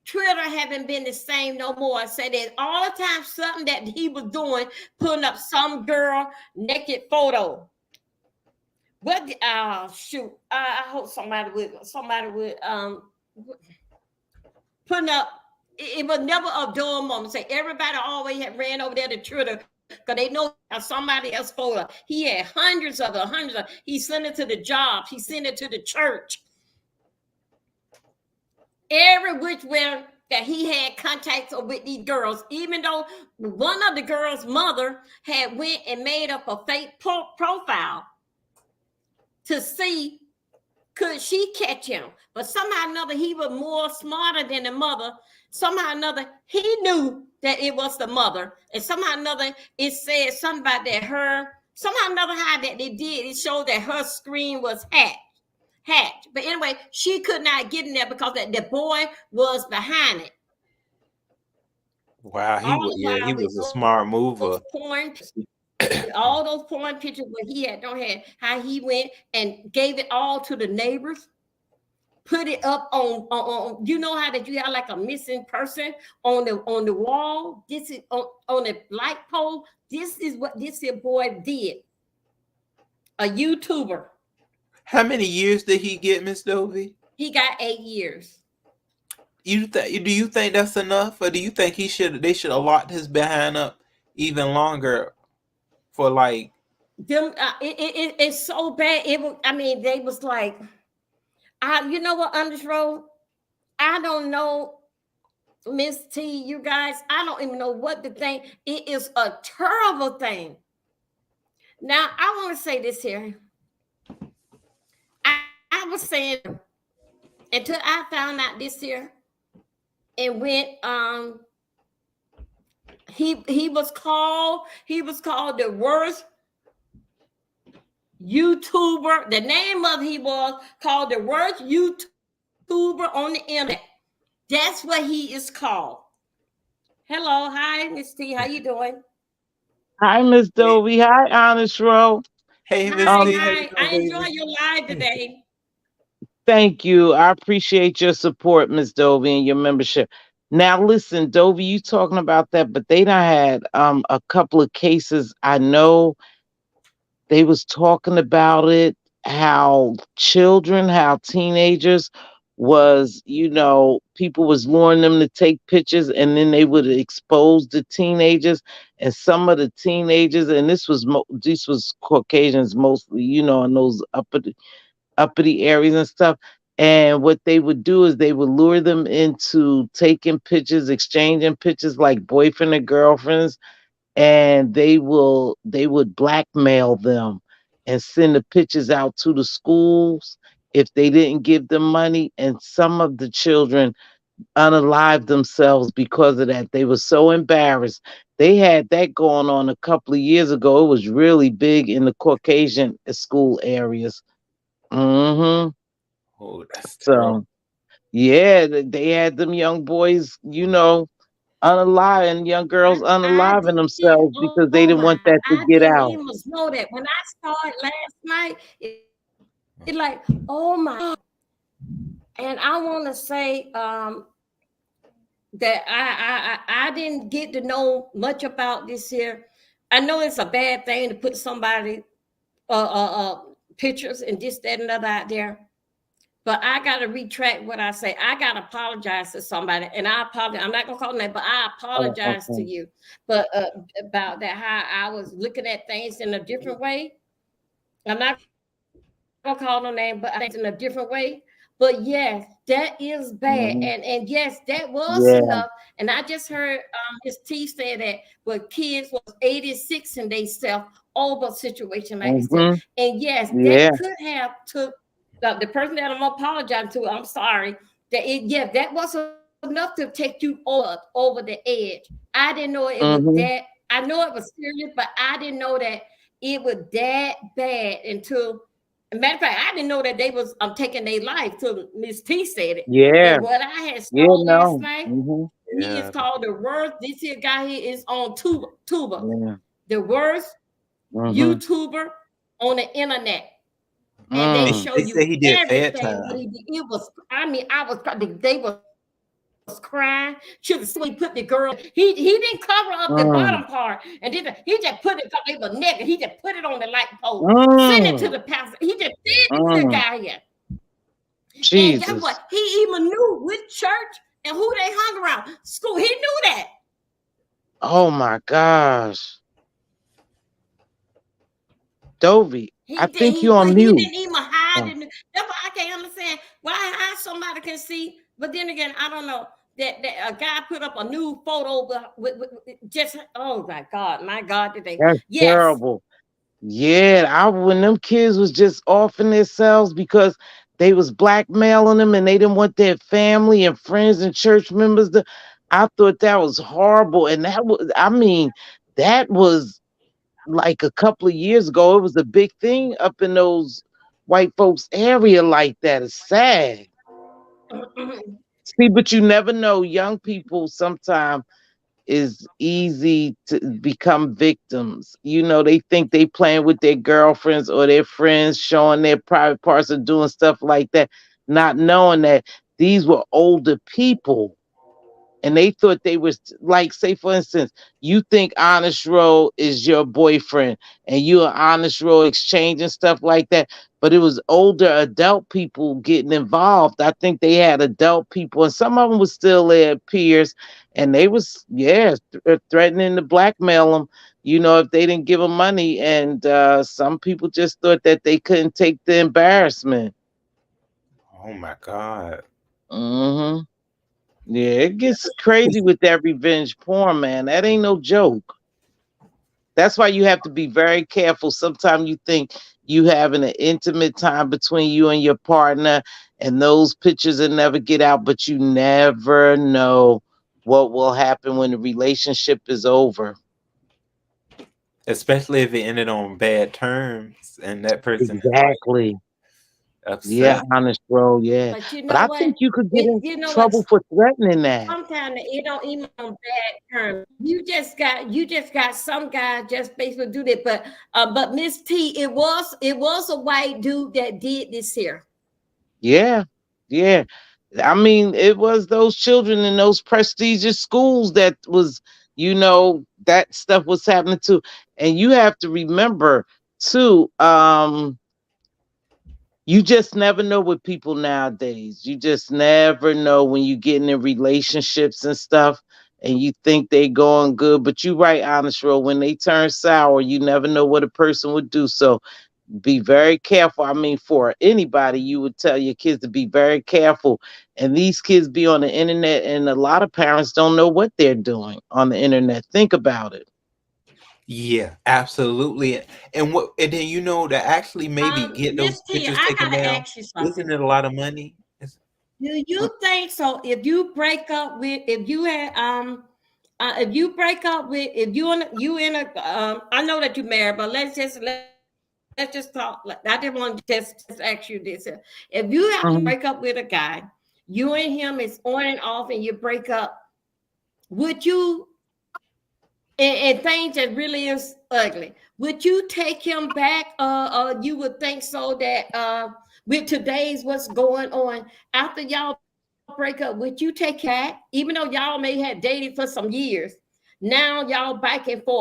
Twitter haven't been the same no more. Said that all the time something that he was doing, putting up some girl naked photo. What? Shoot! I hope somebody would putting up. It was never a dull moment. Say everybody always had ran over there to Twitter because they know somebody else photo. He had hundreds of it. He sent it to the jobs. He sent it to the church. Every which way that he had contacts with these girls, even though one of the girls' mother had went and made up a fake profile to see could she catch him? But somehow or another, he was more smarter than the mother. Somehow or another, he knew that it was the mother. And somehow or another, it said something about that her, somehow or another, how that they did, it showed that her screen was hacked. But anyway, she could not get in there because the boy was behind it. Wow, All the he while with was a smart those mover. porn, all those porn pictures where he had don't have how he went and gave it all to the neighbors, put it up on you know how that you have like a missing person on the wall. This is on the light pole. This is what this here boy did. A YouTuber. How many years did he get, Miss Dovie? He got 8 years. Do you think that's enough, or do you think they should have locked his behind up even longer for like Them it's so bad. It was, I mean, they was like, you know what, on this road, I don't know, Miss T, you guys, I don't even know what the thing. It is a terrible thing. Now, I want to say this here. I was saying until I found out this here, and went he was called the worst YouTuber. The name of he was called the worst YouTuber on the internet. That's what he is called. Hello, hi, Miss T. How you doing? Hi, Miss Dovie. Hi, Honest Row. hey Miss Hi, T, how you hi. I doing, enjoy baby? your live today. Thank you. I appreciate your support, Miss Dovie, and your membership. Now, listen, Dovie, you talking about that, but they done had a couple of cases. I know they was talking about it, how teenagers was, people was luring them to take pictures, and then they would expose the teenagers, and some of the teenagers, and this was Caucasians mostly, in those uppity areas and stuff. And what they would do is they would lure them into taking pictures, exchanging pictures like boyfriend and girlfriends, and they would blackmail them and send the pictures out to the schools if they didn't give them money. And some of the children unalived themselves because of that. They were so embarrassed. They had that going on a couple of years ago. It was really big in the Caucasian school areas. Hmm. Oh, that's terrible. So yeah, they had them young boys, unalive, and young girls I unaliving did. themselves because they Oh didn't want my! that to I get didn't out. even know that. When I saw it last night, it like, oh my! And I want to say that I didn't get to know much about this here. I know it's a bad thing to put somebody pictures and this, that, and other out there. But I got to retract what I say. I got to apologize to somebody, and I apologize. I'm not gonna call them that, but I Oh, apologize to okay. you. But about that, how I was looking at things in a different way. I'm not gonna call no name, but I think in a different way. But yes, that is bad, Hmm. and yes, that was Yeah. enough. And I just heard Miss T say that what kids was 86 and they self over a situation like this. Hmm. And yes, that Yeah. could have took the person that I'm apologizing to. I'm sorry that that was enough to take you over the edge. I didn't know it was Hmm. that. I know it was serious, but I didn't know that it was that bad until. Matter of fact, I didn't know that they was taking their life till Miss T said it. Yeah. And what I had Yeah. saw last No. night, Hmm. he is Yeah. called the worst. This here guy here is on Tuba, Yeah. the worst Hmm. YouTuber on the internet. And they Mm. show They you say he did fad everything. What time. he did. It was, I mean, they was crying. Should have seen when he put the girl. He didn't cover up the bottom Mm. part, and he just put it because they were naked. He just put it on the light pole, send it to the Mm. pastor. He just did it to the Mm. guy here. And guess Jesus. what? He even knew which church and who they hung around. School. He knew that. Oh my gosh. Dovie, I He did. think you But on he mute. didn't even hide Oh. it. That's why I can't understand why how somebody can see. But then again, I don't know that a guy put up a new photo with just oh my God, today. That's Yes, terrible. Yeah, when them kids was just off in themselves because they was blackmailing them and they didn't want their family and friends and church members to. I thought that was horrible. And that was, I mean, that was like a couple of years ago. It was a big thing up in those white folks area like that. It's sad. See, but you never know. Young people sometimes is easy to become victims. You know, they think they playing with their girlfriends or their friends, showing their private parts or doing stuff like that, not knowing that these were older people and they thought they was like, say for instance, you think Honest Row is your boyfriend and you and Honest Row exchanging stuff like that, but it was older adult people getting involved. I think they had adult people and some of them was still their peers, and they was, yeah, threatening to blackmail them, you know, if they didn't give them money. And some people just thought that they couldn't take the embarrassment. Oh my God. Hmm. Yeah, it gets crazy with that revenge porn, man. That ain't no joke. That's why you have to be very careful. Sometimes you think you having an intimate time between you and your partner, and those pictures will never get out, but you never know what will happen when the relationship is over. Especially if it ended on bad terms and that person is like Exactly. Yeah, upset. Honest Bro. Yeah, But you but know I what? think you could get in You know what? trouble for threatening that. Sometimes it don't even on bad terms. You just got some guy just basically do that. But Miss T, it was a white dude that did this here. Yeah, yeah. I mean, it was those children in those prestigious schools that was, you know, that stuff was happening too. And you have to remember too, you just never know with people nowadays. You just never know when you get in relationships and stuff and you think they going good. But you right, Honest Row, when they turn sour, you never know what a person would do. So be very careful. I mean, for anybody, you would tell your kids to be very careful. And these kids be on the internet, and a lot of parents don't know what they're doing on the internet. Think about it. Yeah, absolutely. And what and then you know to actually maybe get those Miss T, pictures I taken gotta down, ask you isn't something. it a lot of money? Do you think so? If you break up with, if you break up with, if you in a, I know that you married, but let's just talk. I didn't want to just ask you this. If you have to break up with a Mhm. guy, you and him is on and off, and you break up, would you? And things that really is ugly. Would you take him back? You would think so that with today's what's going on, after y'all break up, would you take him back? Even though y'all may have dated for some years, now y'all back and forth.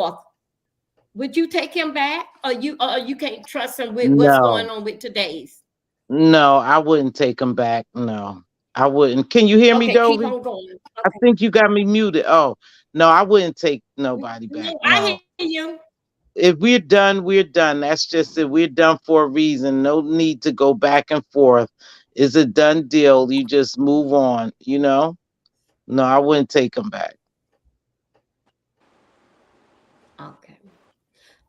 Would you take him back, or you can't trust him with what's going No, on with today's? no, I wouldn't take them back. No, I wouldn't. Can you hear me, Okay, keep Dovie? on going. I Okay. think you got me muted. Oh, no, I wouldn't take nobody back. No, I No. hear you. If we're done, we're done. That's just it. We're done for a reason. No need to go back and forth. It's a done deal. You just move on, you know? No, I wouldn't take them back. Okay.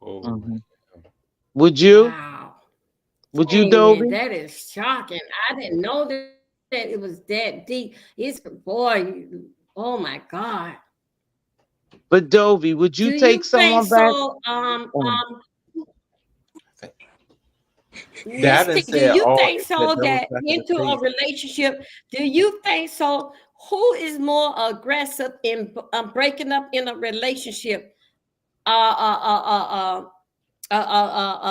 Oh, Hmm. Would you? Wow. Would you, Amen. Dovie? That is shocking. I didn't know that it was that deep. It's boy, oh my God. But Dovie, would Do you you take think someone back? so? Mm. Miss Davin T, do said you all think that so those that back in the into a face. relationship, do you think so? Who is more aggressive in breaking up in a relationship? A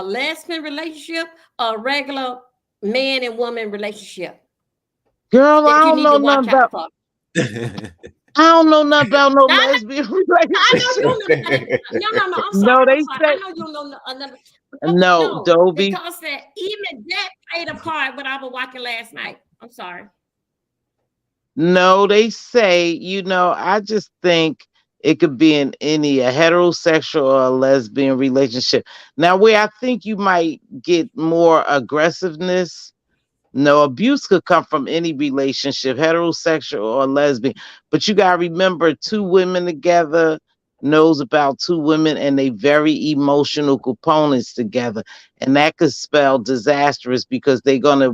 lesbian relationship, a regular man and woman relationship Girl, I that you don't need know to nothing watch out about. for? I don't know nothing about no I know, lesbian I know relationship. you know. No. I'm sorry. No, I'm they sorry. I say know you know another. no, No, Dovie. because that even that played a part what I was watching last night. I'm sorry. No, they say, you know, I just think it could be in any a heterosexual or a lesbian relationship. Now, where I think you might get more aggressiveness, no, abuse could come from any relationship, heterosexual or lesbian. But you gotta remember, two women together knows about two women, and they very emotional components together, and that could spell disastrous because they're gonna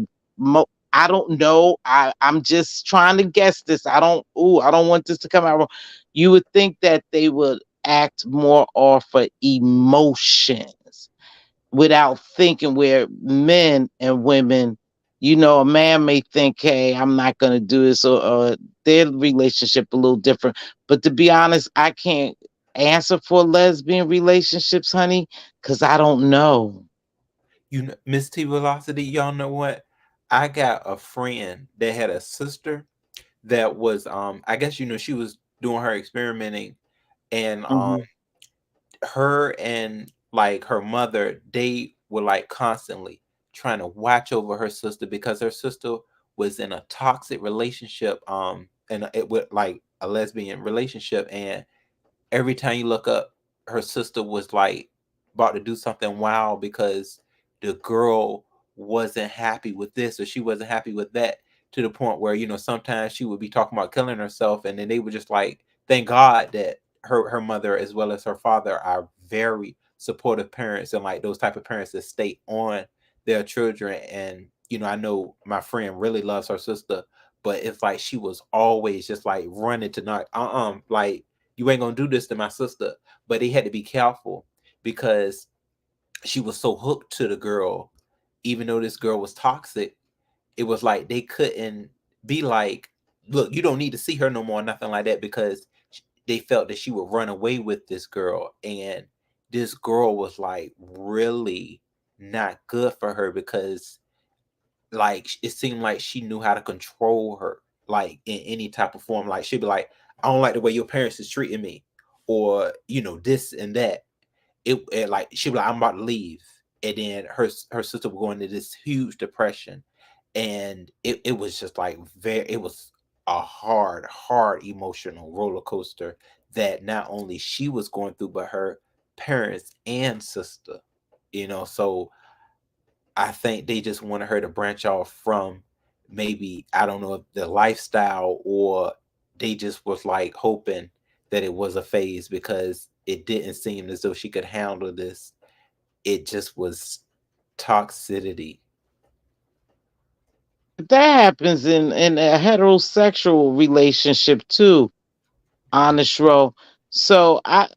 I don't know. I'm just trying to guess this. I don't want this to come out wrong. You would think that they would act more off of emotions without thinking, where men and women, a man may think, hey, I'm not going to do this, or their relationship a little different. But to be honest, I can't answer for lesbian relationships, honey, because I don't know. You know, Miss T Velocity, y'all know what? I got a friend that had a sister that was I guess she was doing her experimenting, and Hmm. her and like her mother, they were like constantly trying to watch over her sister because her sister was in a toxic relationship, and it was like a lesbian relationship. And every time you look up, her sister was like about to do something wild because the girl wasn't happy with this or she wasn't happy with that, to the point where sometimes she would be talking about killing herself, and then they would just like thank God that her mother as well as her father are very supportive parents, and like those type of parents that stay on their children. And I know my friend really loves her sister, but it's like she was always just like running to not like, you ain't gonna do this to my sister. But they had to be careful because she was so hooked to the girl, even though this girl was toxic. It was like they couldn't be like, look, you don't need to see her no more, nothing like that, because they felt that she would run away with this girl. And this girl was like really not good for her because like it seemed like she knew how to control her, like in any type of form. Like she'd be like, I don't like the way your parents is treating me, or this and that. It like she'd be like, I'm about to leave, and then her sister would go into this huge depression. And it was just like it was a hard emotional roller coaster that not only she was going through, but her parents and sister. So I think they just wanted her to branch off from, maybe, I don't know if the lifestyle, or they just was like hoping that it was a phase, because it didn't seem as though she could handle this. It just was toxicity. That happens in a heterosexual relationship too, honest row. So I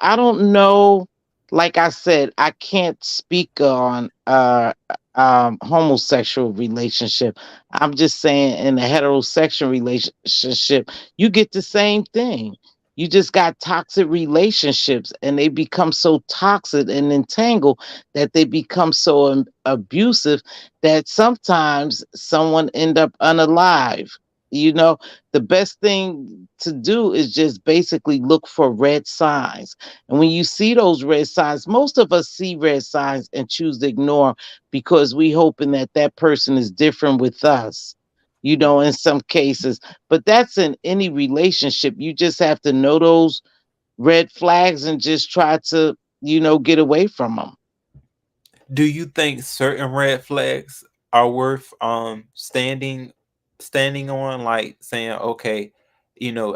don't know. Like I said, I can't speak on homosexual relationship. I'm just saying, in a heterosexual relationship, you get the same thing. You just got toxic relationships, and they become so toxic and entangled that they become so abusive that sometimes someone end up unalive. You know, the best thing to do is just basically look for red signs. And when you see those red signs, most of us see red signs and choose to ignore 'em because we hoping that that person is different with us, in some cases. But that's in any relationship. You just have to know those red flags and just try to, get away from them. Do you think certain red flags are worth standing on, like saying, okay, I know,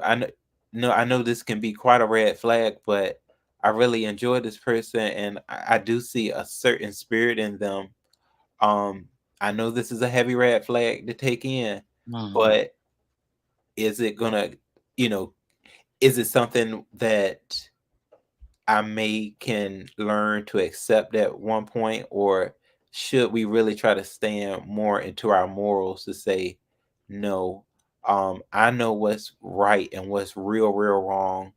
no, I know this can be quite a red flag, but I really enjoy this person, and I do see a certain spirit in them. Um, I know this is a heavy red flag to take in, Mhm. but is it gonna, you know, is it something that I may can learn to accept at one point, or should we really try to stand more into our morals to say, no, I know what's right and what's real wrong.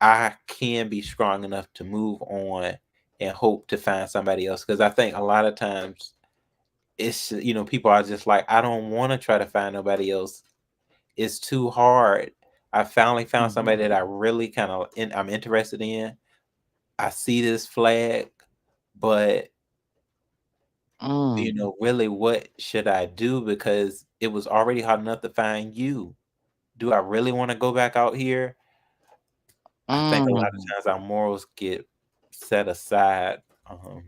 I can be strong enough to move on and hope to find somebody else. Because I think a lot of times it's, people are just like, I don't want to try to find nobody else. It's too hard. I finally found Mhm. somebody that I really I'm interested in. I see this flag, but Mm. really, what should I do? Because it was already hard enough to find you. Do I really want to go back out here? I think a lot of Mm. times our morals get set aside. Mm,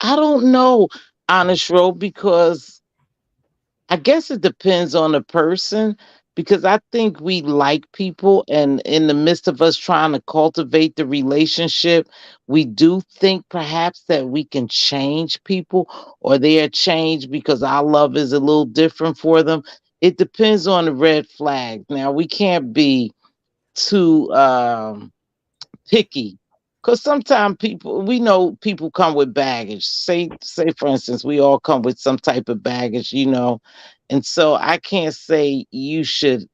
I don't know, honest row, because I guess it depends on the person, because I think we like people, and in the midst of us trying to cultivate the relationship, we do think perhaps that we can change people, or they are changed because our love is a little different for them. It depends on the red flag. Now, we can't be too picky, because sometimes people, we know people come with baggage. Say for instance, we all come with some type of baggage, and so I can't say you should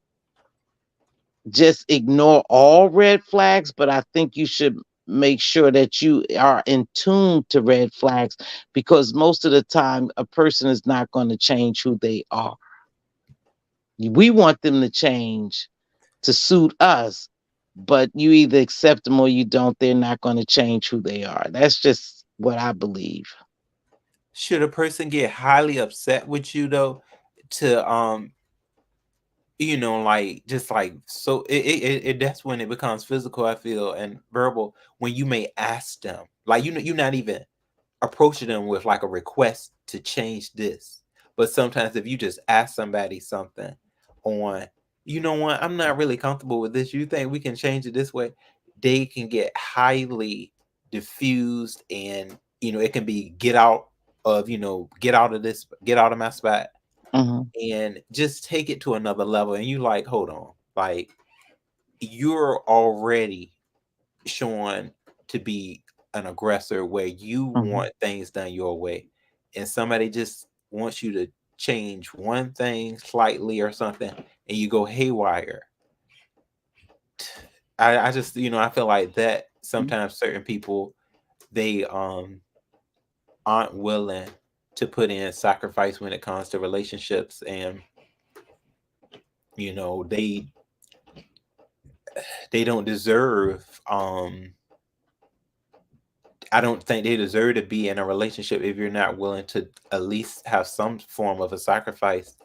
just ignore all red flags, but I think you should make sure that you are in tune to red flags, because most of the time a person is not going to change who they are. We want them to change to suit us, but you either accept them or you don't. They're not going to change who they are. That's just what I believe. Should a person get highly upset with you though, to like, just like, so that's when it becomes physical, I feel, and verbal, when you may ask them, like, you're not even approaching them with like a request to change this, but sometimes if you just ask somebody something on, you know what, I'm not really comfortable with this, you think we can change it this way, they can get highly diffused, and it can be get out of this, get out of my spot, Hmm. and just take it to another level. And you like, hold on, like, you're already showing to be an aggressor where you Hmm. want things done your way, and somebody just wants you to change one thing slightly or something, and you go haywire. I just, I feel like that sometimes certain people, they aren't willing to put in sacrifice when it comes to relationships, and they don't deserve, I don't think they deserve to be in a relationship if you're not willing to at least have some form of a sacrifice.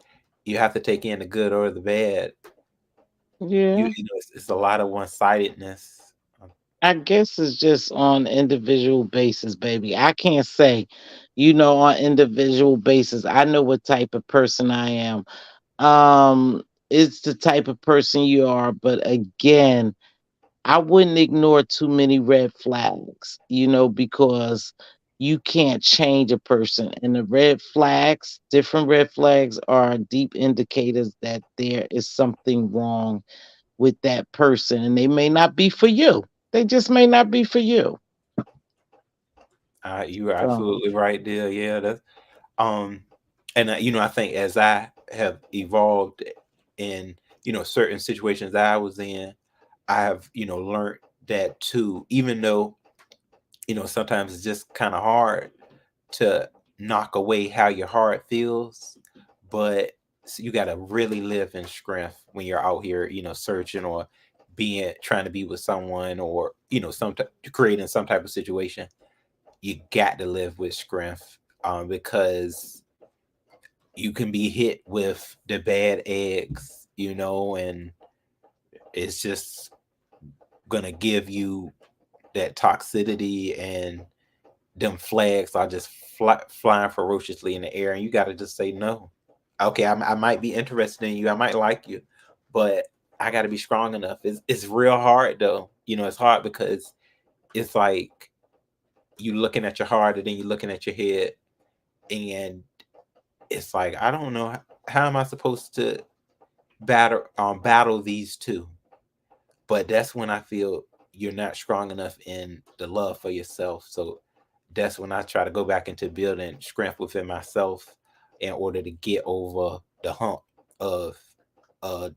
You have to take in the good or the bad. Yeah. It's a lot of one-sidedness. I guess it's just on individual basis, baby. I can't say, on individual basis. I know what type of person I am. It's the type of person you are, but again, I wouldn't ignore too many red flags, because you can't change a person. And the red flags, different red flags, are deep indicators that there is something wrong with that person. And they may not be for you. They just may not be for you. You are So, absolutely right there. Yeah, that's um, and I think as I have evolved in certain situations that I was in, I have learned that too. Even though sometimes it's just kind of hard to knock away how your heart feels, but you got to really live in strength when you're out here, searching, or trying to be with someone, or creating some type of situation. You got to live with strength, because you can be hit with the bad eggs, and it's just gonna give you that toxicity, and them flags are just flying ferociously in the air, and you got to just say no. Okay, I might be interested in you, I might like you, but I got to be strong enough. It's real hard though. It's hard because it's like you looking at your heart, and then you looking at your head, and it's like, I don't know, how am I supposed to battle these two. But that's when I feel you're not strong enough in the love for yourself. So that's when I try to go back into building strength within myself in order to get over the hump of a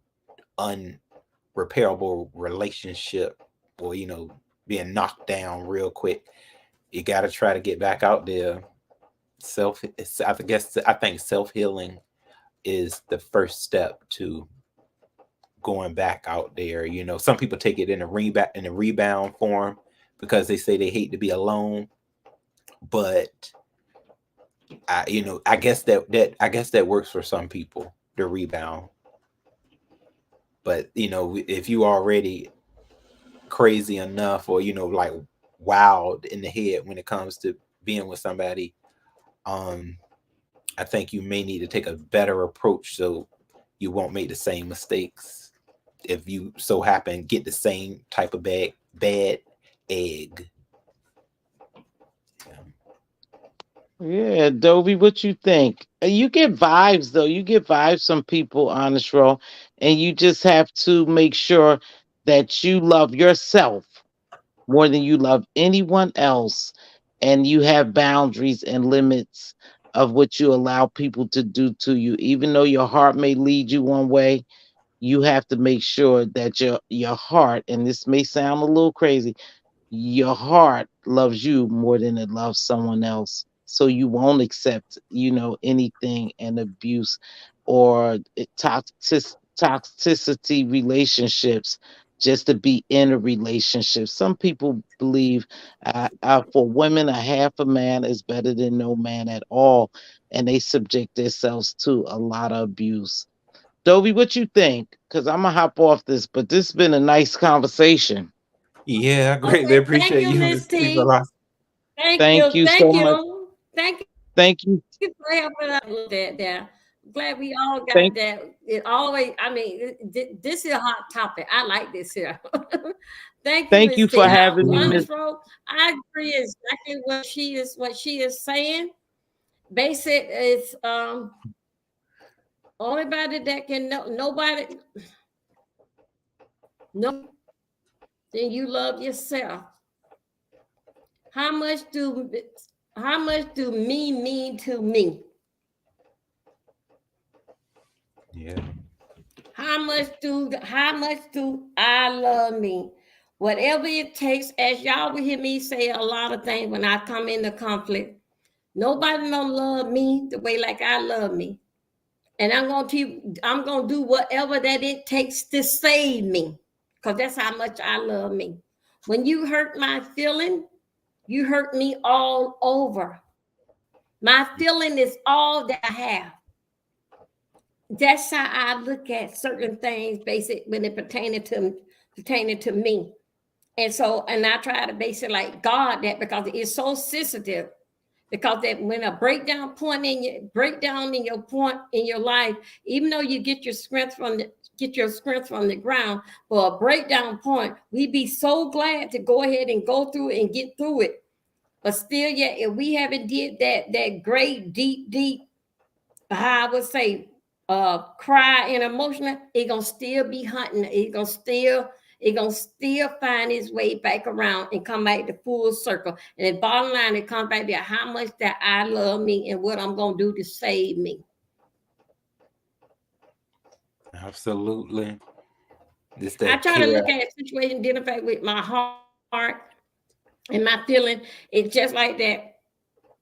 unrepairable relationship, or being knocked down real quick. You got to try to get back out there. I think self healing is the first step to going back out there. Some people take it in a rebound form, because they say they hate to be alone. But I guess that works for some people, the rebound. But if you already crazy enough, or like wild in the head when it comes to being with somebody, I think you may need to take a better approach. So you won't make the same mistakes if you so happen get the same type of bad egg. Yeah, Dovie, what you think? You get vibes though. You get vibes from people, honest roll, and you just have to make sure that you love yourself more than you love anyone else, and you have boundaries and limits of what you allow people to do to you. Even though your heart may lead you one way, you have to make sure that your heart, and this may sound a little crazy, your heart loves you more than it loves someone else. So you won't accept, anything and abuse or toxicity relationships just to be in a relationship. Some people believe for women, a half a man is better than no man at all, and they subject themselves to a lot of abuse. Dovie, what you think? Because I'm gonna hop off this, but this has been a nice conversation. Yeah, I greatly Okay, thank appreciate you, you, Miss Miss T. T. Thank Thank you, you thank so much. you, thank Thank you. you for helping us with that there. Glad we all got Thank that. It always, I mean, this is a hot topic. I like this here. Thank you, thank Miss you T. for Now, having me, Miss. honest roll, I agree exactly what she is saying. Basic is only body that can know nobody know then you love yourself. How much do how much do me mean to me? Yeah. How much do I love me? Whatever it takes, as y'all will hear me say a lot of things when I come into conflict. Nobody don't love me the way like I love me. And I'm gonna do whatever that it takes to save me. Because that's how much I love me. When you hurt my feeling, you hurt me all over. My feeling is all that I have. That's how I look at certain things, basic when it pertaining to me. And I try to base it like God that because it's so sensitive. Because that when a breakdown in your point in your life, even though you get your strength from the ground, for a breakdown point, we be so glad to go ahead and go through it and get through it. But still, yet, if we haven't did that great, deep, how I would say, cry and emotional, it gonna still be hunting. It gonna still find its way back around and come back to full circle. And the bottom line, it comes back to how much that I love me and what I'm gonna do to save me. Absolutely. This I that try to care. look at a situation, identify with my heart and my feeling. It's just like that.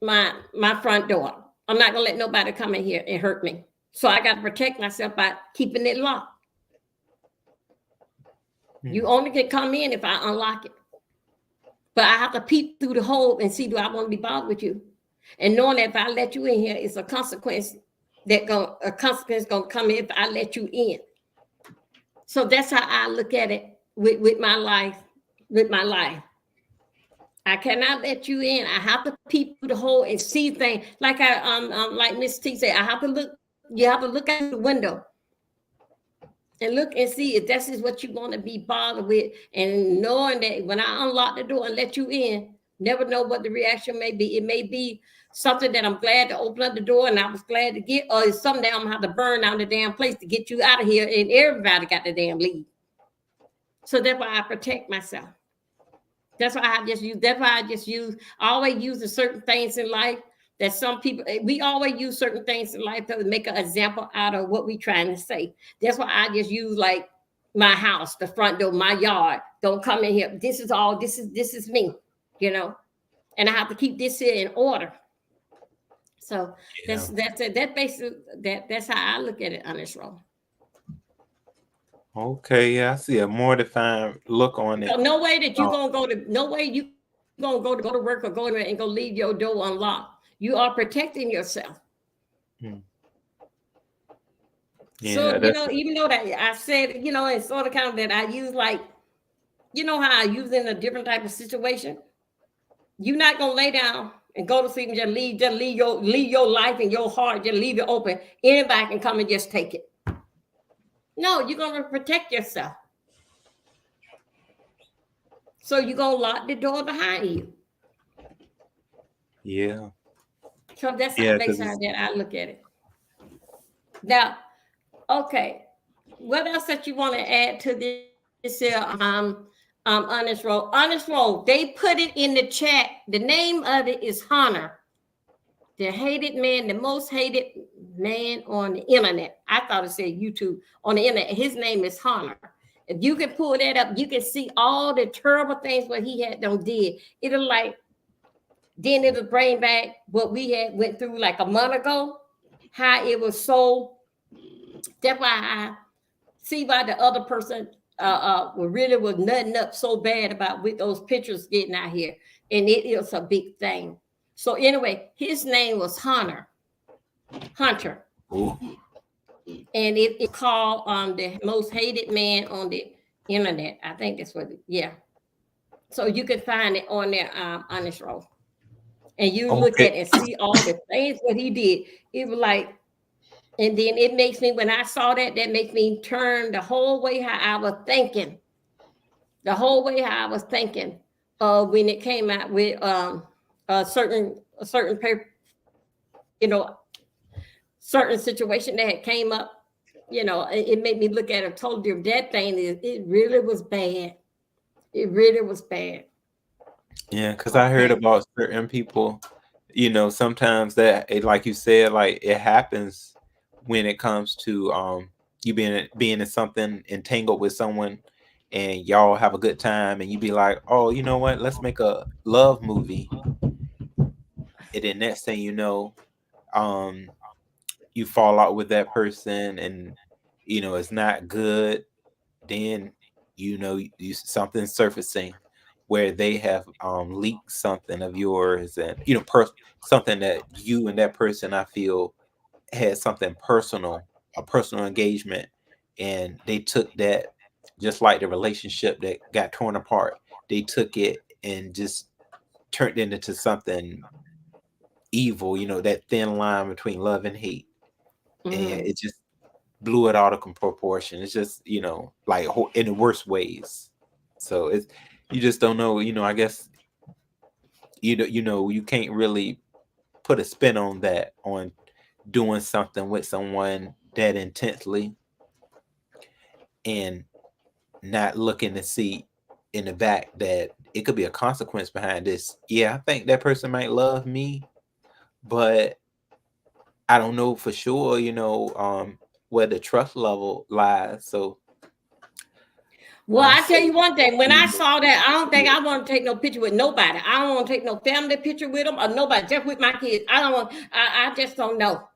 My front door. I'm not gonna let nobody come in here and hurt me. So I got to protect myself by keeping it locked. You only can come in if I unlock it. But I have to peep through the hole and see, do I want to be bothered with you? And knowing that if I let you in here, it's a consequence gonna come in if I let you in. So that's how I look at it with my life, I cannot let you in. I have to peep through the hole and see things. Like like Miss T said, I have to look. You have to look out the window and look and see if this is what you want to be bothered with. And knowing that when I unlock the door and let you in, never know what the reaction may be. It may be something that I'm glad to open up the door and I was glad to get, or it's something that I'm gonna have to burn down the damn place to get you out of here. And everybody got the damn leave. So that's why I protect myself. That's why I just use. That's why I just use. I always use certain things in life that some people. We always use certain things in life to make an example out of what we're trying to say. That's why I just use like my house, the front door, my yard. Don't come in here. This is all. This is me. And I have to keep this here in order. So that's it. That basically that's how I look at it on this roll. Okay, yeah, I see a more defined look on it. So no way that you're gonna go to no way you gonna go to work or go to and go leave your door unlocked. You are protecting yourself. Yeah, So even though that I said, it's sort of kind of that I use like, how I use in a different type of situation. You're not gonna lay down and go to sleep and just leave your life and your heart, just leave it open. Anybody can come and just take it. No, you're gonna protect yourself. So you're gonna lock the door behind you. Yeah. So that's Yeah, basically how because that I look at it. Now, okay, what else that you want to add to this honest roll? Honest roll. They put it in the chat. The name of it is Hunter, the hated man, the most hated man on the internet. I thought it said YouTube on the internet. His name is Hunter. If you can pull that up, you can see all the terrible things what he had done did. It'll like then it'll bring back what we had went through like a month ago. How it was so. That's why I see why the other person really was nutting up so bad about with those pictures getting out here, and it is a big thing. So anyway, his name was Hunter, ooh, and it called the most hated man on the internet. I think that's what. Yeah. So you can find it on there on this row, and you look okay. at and see all the things what he did. It was like. And then it makes me, when I saw that, that makes me turn the whole way how I was thinking. The whole way how I was thinking when it came out with a certain paper, you know, certain situation that had came up, it made me look at it totally different. That thing is, it really was bad. It really was bad. Yeah, because I heard Okay. about certain people, sometimes that like you said, like it happens when it comes to you being in something entangled with someone and y'all have a good time and you be like, oh, you know what, let's make a love movie. And then next thing you know, um you fall out with that person and it's not good. Then something surfacing where they have leaked something of yours, and something that you and that person, I feel, had something personal, a personal engagement, and they took that, just like the relationship that got torn apart, they took it and just turned it into something evil, that thin line between love and hate, and Mm-hmm. it just blew it out of proportion. It's just, like in the worst ways. So it's, you just don't know, I guess, you can't really put a spin on that, on doing something with someone that intensely and not looking to see in the back that it could be a consequence behind this. Yeah, I think that person might love me, but I don't know for sure, where the trust level lies. So Well, I'm I tell you saying, one thing. When I you saw that, I don't think know, I want to take no picture with nobody. I don't want to take no family picture with them or nobody, just with my kids. I don't want. I just don't know.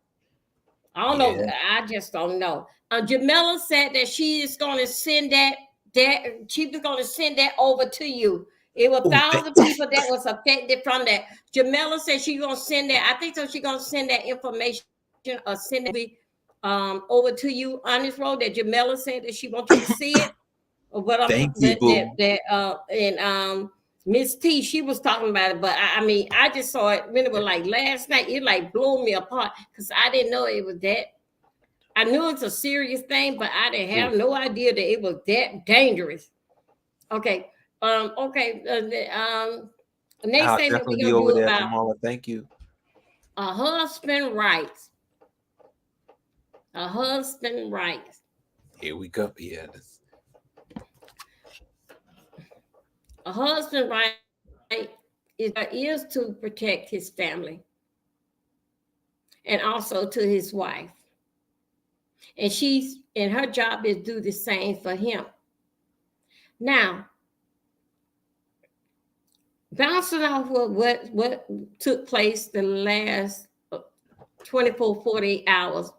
I don't know. yeah. I just don't know. Jamila said that she is going to send that she was going to send that over to you. It was Oh, 1,000 people that was affected from that. Jamila said she's going to send that. I think so. She's going to send that information or send it over to you on this road. That Jamila said that she wants you to see it. Or what I'm thank you, that boo. and Miss T, she was talking about it, but I mean, I just saw it when it was like last night. It like blew me apart because I didn't know it was that. I knew it's a serious thing, but I didn't have Ooh, no idea that it was that dangerous. Okay, okay. The next I'll thing that definitely we're be gonna over do there about tomorrow. Thank you. a husband rights, a husband rights, Here we go. Yeah, a husband right is to protect his family and also to his wife. And her job is do the same for him. Now, bouncing off of what took place the last 24, 48 hours,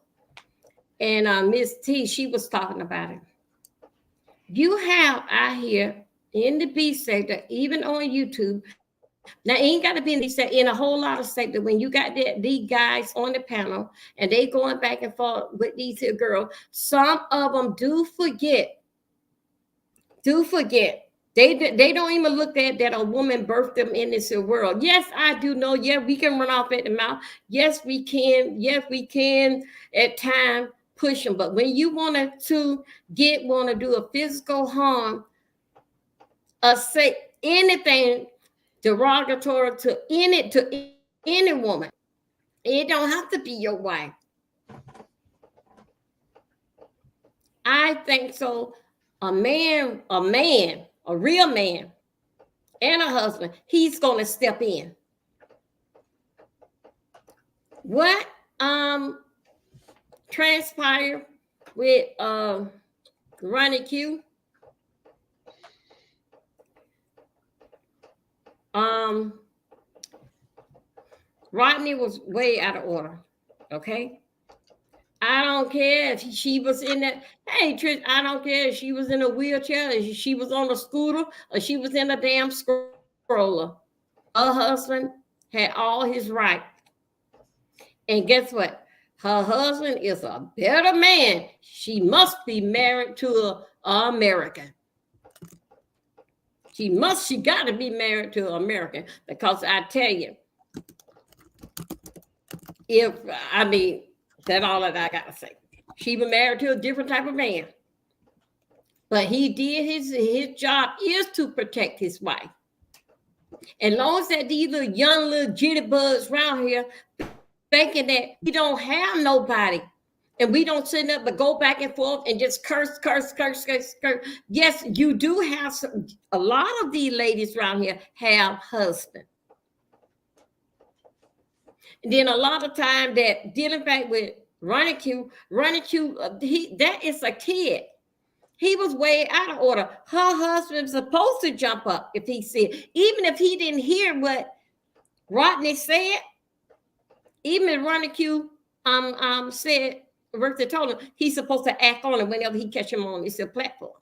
and Miss T, she was talking about it. You have out here in the B sector, even on YouTube. Now, it ain't got to be in the B sector, in a whole lot of sector. When you got these guys on the panel and they going back and forth with these here girls, some of them do forget. They don't even look at that a woman birthed them in this world. Yes, I do know. Yeah, we can run off at the mouth. Yes, we can. Yes, we can at times push them. But when you want to want to do a physical harm, say anything derogatory to any woman, it don't have to be your wife. I think so. A real man, and a husband, he's gonna step in. What transpired with Ronnie Q? Rodney was way out of order. Okay. I don't care if she was in that. Hey, Trish, I don't care if she was in a wheelchair, if she was on a scooter, or she was in a damn stroller. Her husband had all his right. And guess what? Her husband is a better man. She must be married to an American. She got to be married to an American, because I tell you, that's all that I got to say. She was married to a different type of man. But he did his job is to protect his wife. And long as that these little young little jitterbugs around here thinking that we don't have nobody, and we don't sit up but go back and forth and just curse. Yes, you do have a lot of these ladies around here have husbands. And then a lot of time that dealing back with Ronnie Q, that is a kid. He was way out of order. Her husband's supposed to jump up if he said, even if he didn't hear what Rodney said, even if Ronnie Q said, Bertha told him, he's supposed to act on it whenever he catch him on this platform.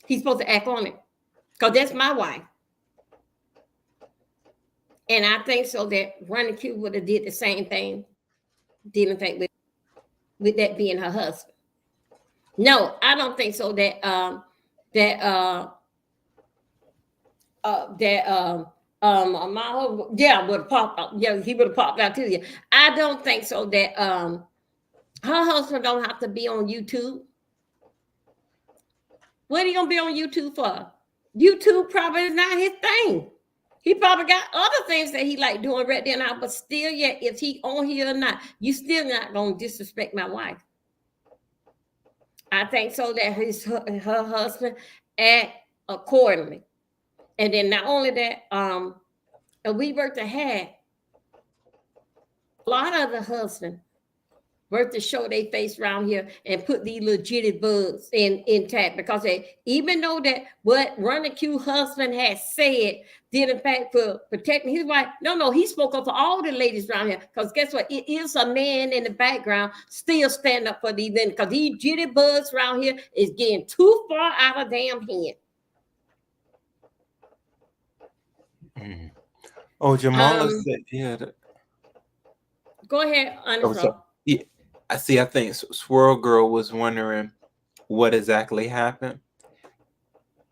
He's supposed to act on it, because that's my wife. And I think so that Ronnie Q would have did the same thing, dealing with that being her husband. No, I don't think so. That would have popped out. Yeah, he would have popped out to you. I don't think so that her husband don't have to be on YouTube. What are you gonna be on YouTube for? YouTube probably is not his thing. He probably got other things that he like doing right there now. But still, yeah, if he on here or not, you still not gonna disrespect my wife. I think so that her husband act accordingly. And then not only that, we worked ahead. A lot of the husbands worth to show their face around here and put these little jitty bugs intact, because even though that what Ronnie Q husband has said did in fact for protecting his wife, no, he spoke up for all the ladies around here, because guess what? It is a man in the background still stand up for these men, because these jitty bugs around here is getting too far out of damn hand. Oh, Jamala said, yeah. Go ahead, Anissa. Yeah, I see. I think Swirl Girl was wondering what exactly happened,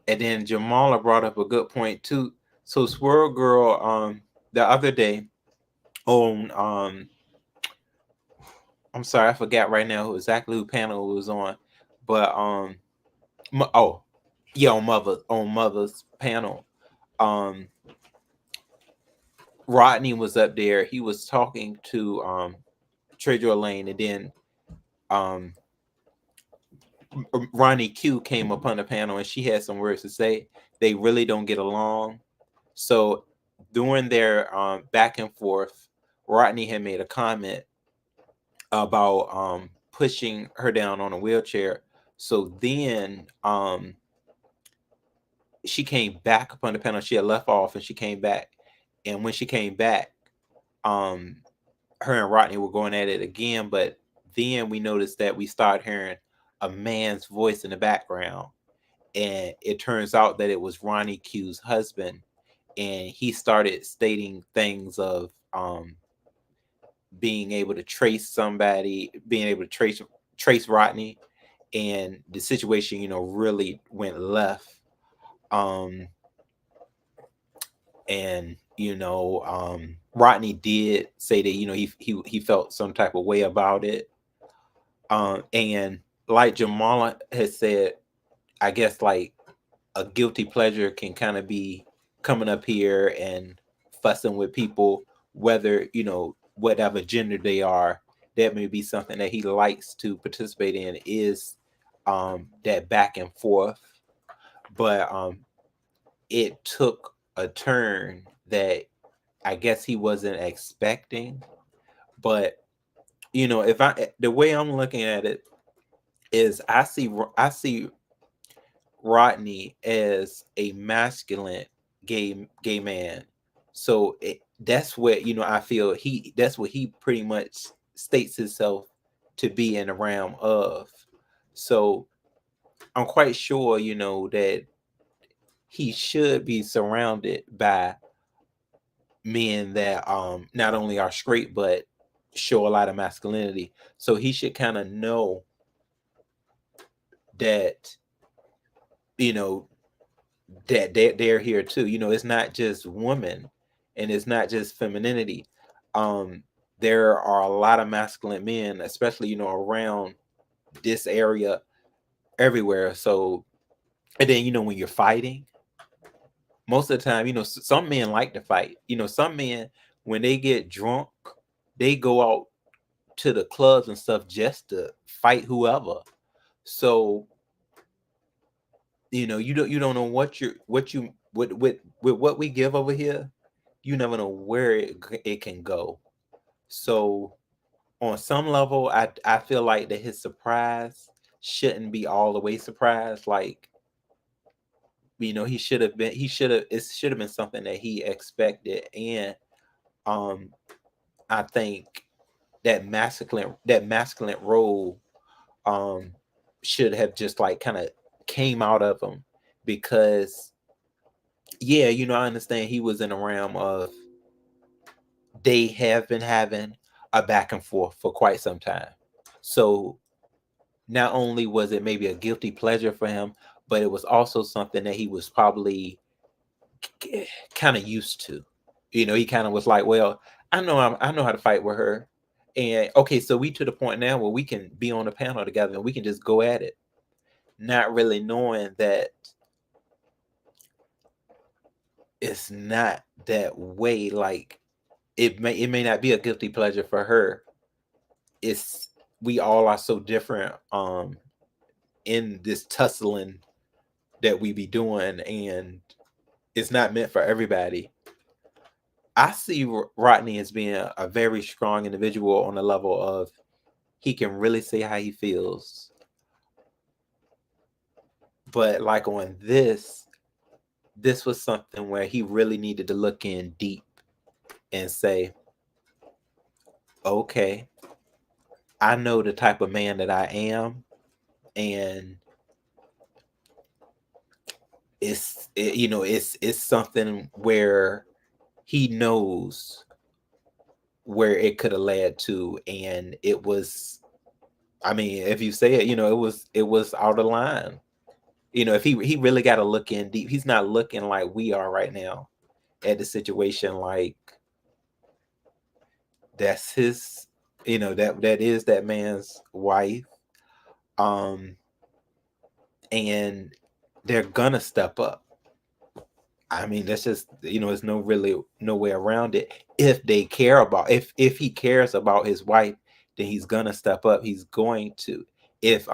and then Jamala brought up a good point too. So Swirl Girl, the other day on, I'm sorry, I forgot right now exactly who panel it was on, but on Mother's panel, Rodney was up there. He was talking to Treasure Lane, and then Ronnie Q came up on the panel, and she had some words to say. They really don't get along. So during their back and forth, Rodney had made a comment about pushing her down on a wheelchair. So then she came back up on the panel. She had left off, and she came back. And when she came back, her and Rodney were going at it again. But then we noticed that we started hearing a man's voice in the background. And it turns out that it was Ronnie Q's husband. And he started stating things of being able to trace somebody, being able to trace Rodney. And the situation, really went left. And Rodney did say that he felt some type of way about it. And like Jamala has said, I guess like a guilty pleasure can kind of be coming up here and fussing with people, whether, whatever gender they are. That may be something that he likes to participate in, is that back and forth. But it took a turn that I guess he wasn't expecting. But if the way I'm looking at it is, I see Rodney as a masculine gay man. So that's what I feel that's what he pretty much states himself to be in the realm of. So I'm quite sure that he should be surrounded by men that not only are straight but show a lot of masculinity. So he should kind of know that you know that they're here too. It's not just women and it's not just femininity. Um, there are a lot of masculine men, especially around this area, everywhere. So, and then when you're fighting, most of the time, some men like to fight. Some men, when they get drunk, they go out to the clubs and stuff just to fight whoever. So you don't know with what we give over here. You never know where it can go. So on some level, I feel like that his surprise shouldn't be all the way surprised. Like, it should have been something that he expected. And I think that masculine role should have just like kind of came out of him. Because yeah, I understand he was in a realm of, they have been having a back and forth for quite some time. So not only was it maybe a guilty pleasure for him, but it was also something that he was probably kind of used to. He kind of was like, well, I know how to fight with her. And okay, so we to the point now where we can be on a panel together and we can just go at it, not really knowing that it's not that way. Like, it may not be a guilty pleasure for her. It's We all are so different in this tussling that we be doing, and it's not meant for everybody. I see Rodney as being a very strong individual on the level of, he can really say how he feels. But like on this was something where he really needed to look in deep and say, okay, I know the type of man that I am, and it's something where he knows where it could have led to. And it was, I mean, if you say it, it was out of line. If he really got to look in deep. He's not looking like we are right now at the situation. Like, that's his, that is that man's wife. And they're gonna step up. I mean, that's just, there's no way around it. If they care about, if he cares about his wife, then he's gonna step up. He's going to, if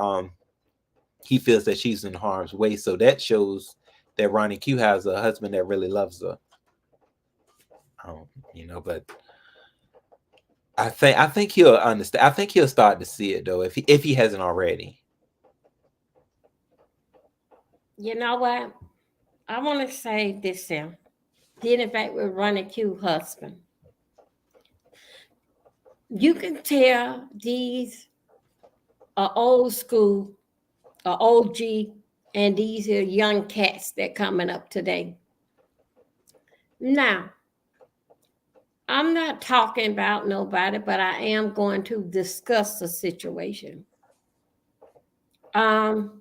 he feels that she's in harm's way. So that shows that Ronnie Q has a husband that really loves her. But I think he'll understand. I think he'll start to see it though, if he hasn't already. You know what? I want to say this here. Dealing back with Ronnie Q husband. You can tell these are old school, OG, and these are young cats that coming up today. Now, I'm not talking about nobody, but I am going to discuss the situation. Um,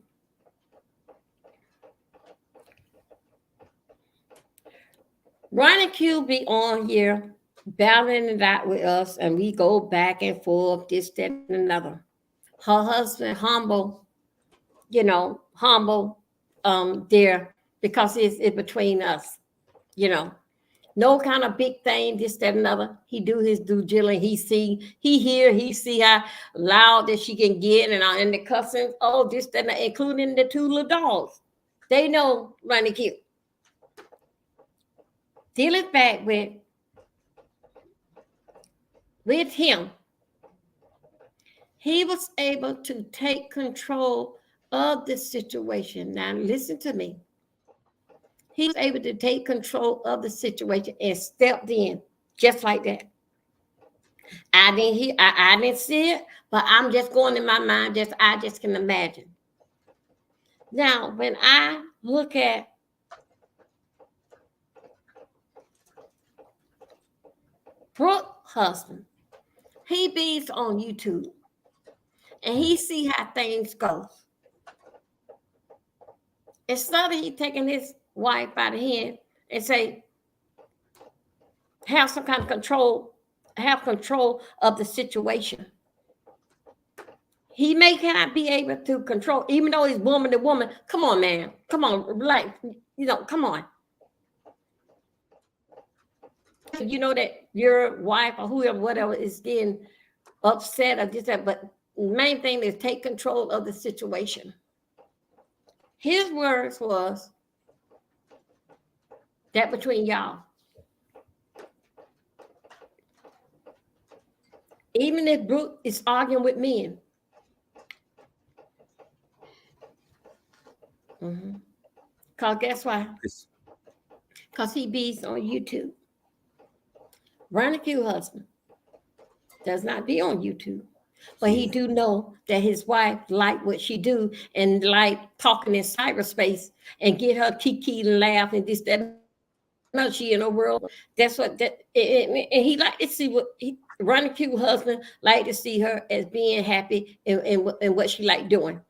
Ronnie Q be on here battling it out with us, and we go back and forth, this, that, and another. her husband humble, humble there, because it's between us, you know. No kind of big thing, this, that, another. He do his due diligence. He see how loud that she can get, and the cussing, oh, this, that, and that, including the two little dogs. They know running cute. Dealing back with him, he was able to take control of the situation. Now, listen to me. He was able to take control of the situation and stepped in just like that. I didn't see it, but I'm just going in my mind. I just can imagine. Now, when I look at Brooke husband, he beats on YouTube and he see how things go. Instead of he taking his wife by the hand and say, have some kind of control, have control of the situation. He may cannot be able to control, even though he's woman to woman. Come on, man. Come on, like, come on. You know that your wife or whoever, whatever, is getting upset or this, that, but the main thing is take control of the situation. His words was that between y'all. Even if Brooke is arguing with men. Because guess why? Because he beats on YouTube. Ronnie Q husband does not be on YouTube. But he do know that his wife like what she do and like talking in cyberspace and get her kiki and laugh and this, that. No, she in a world. That's what that, and he like to see what Ronnie Q husband like to see her as being happy and what she like doing.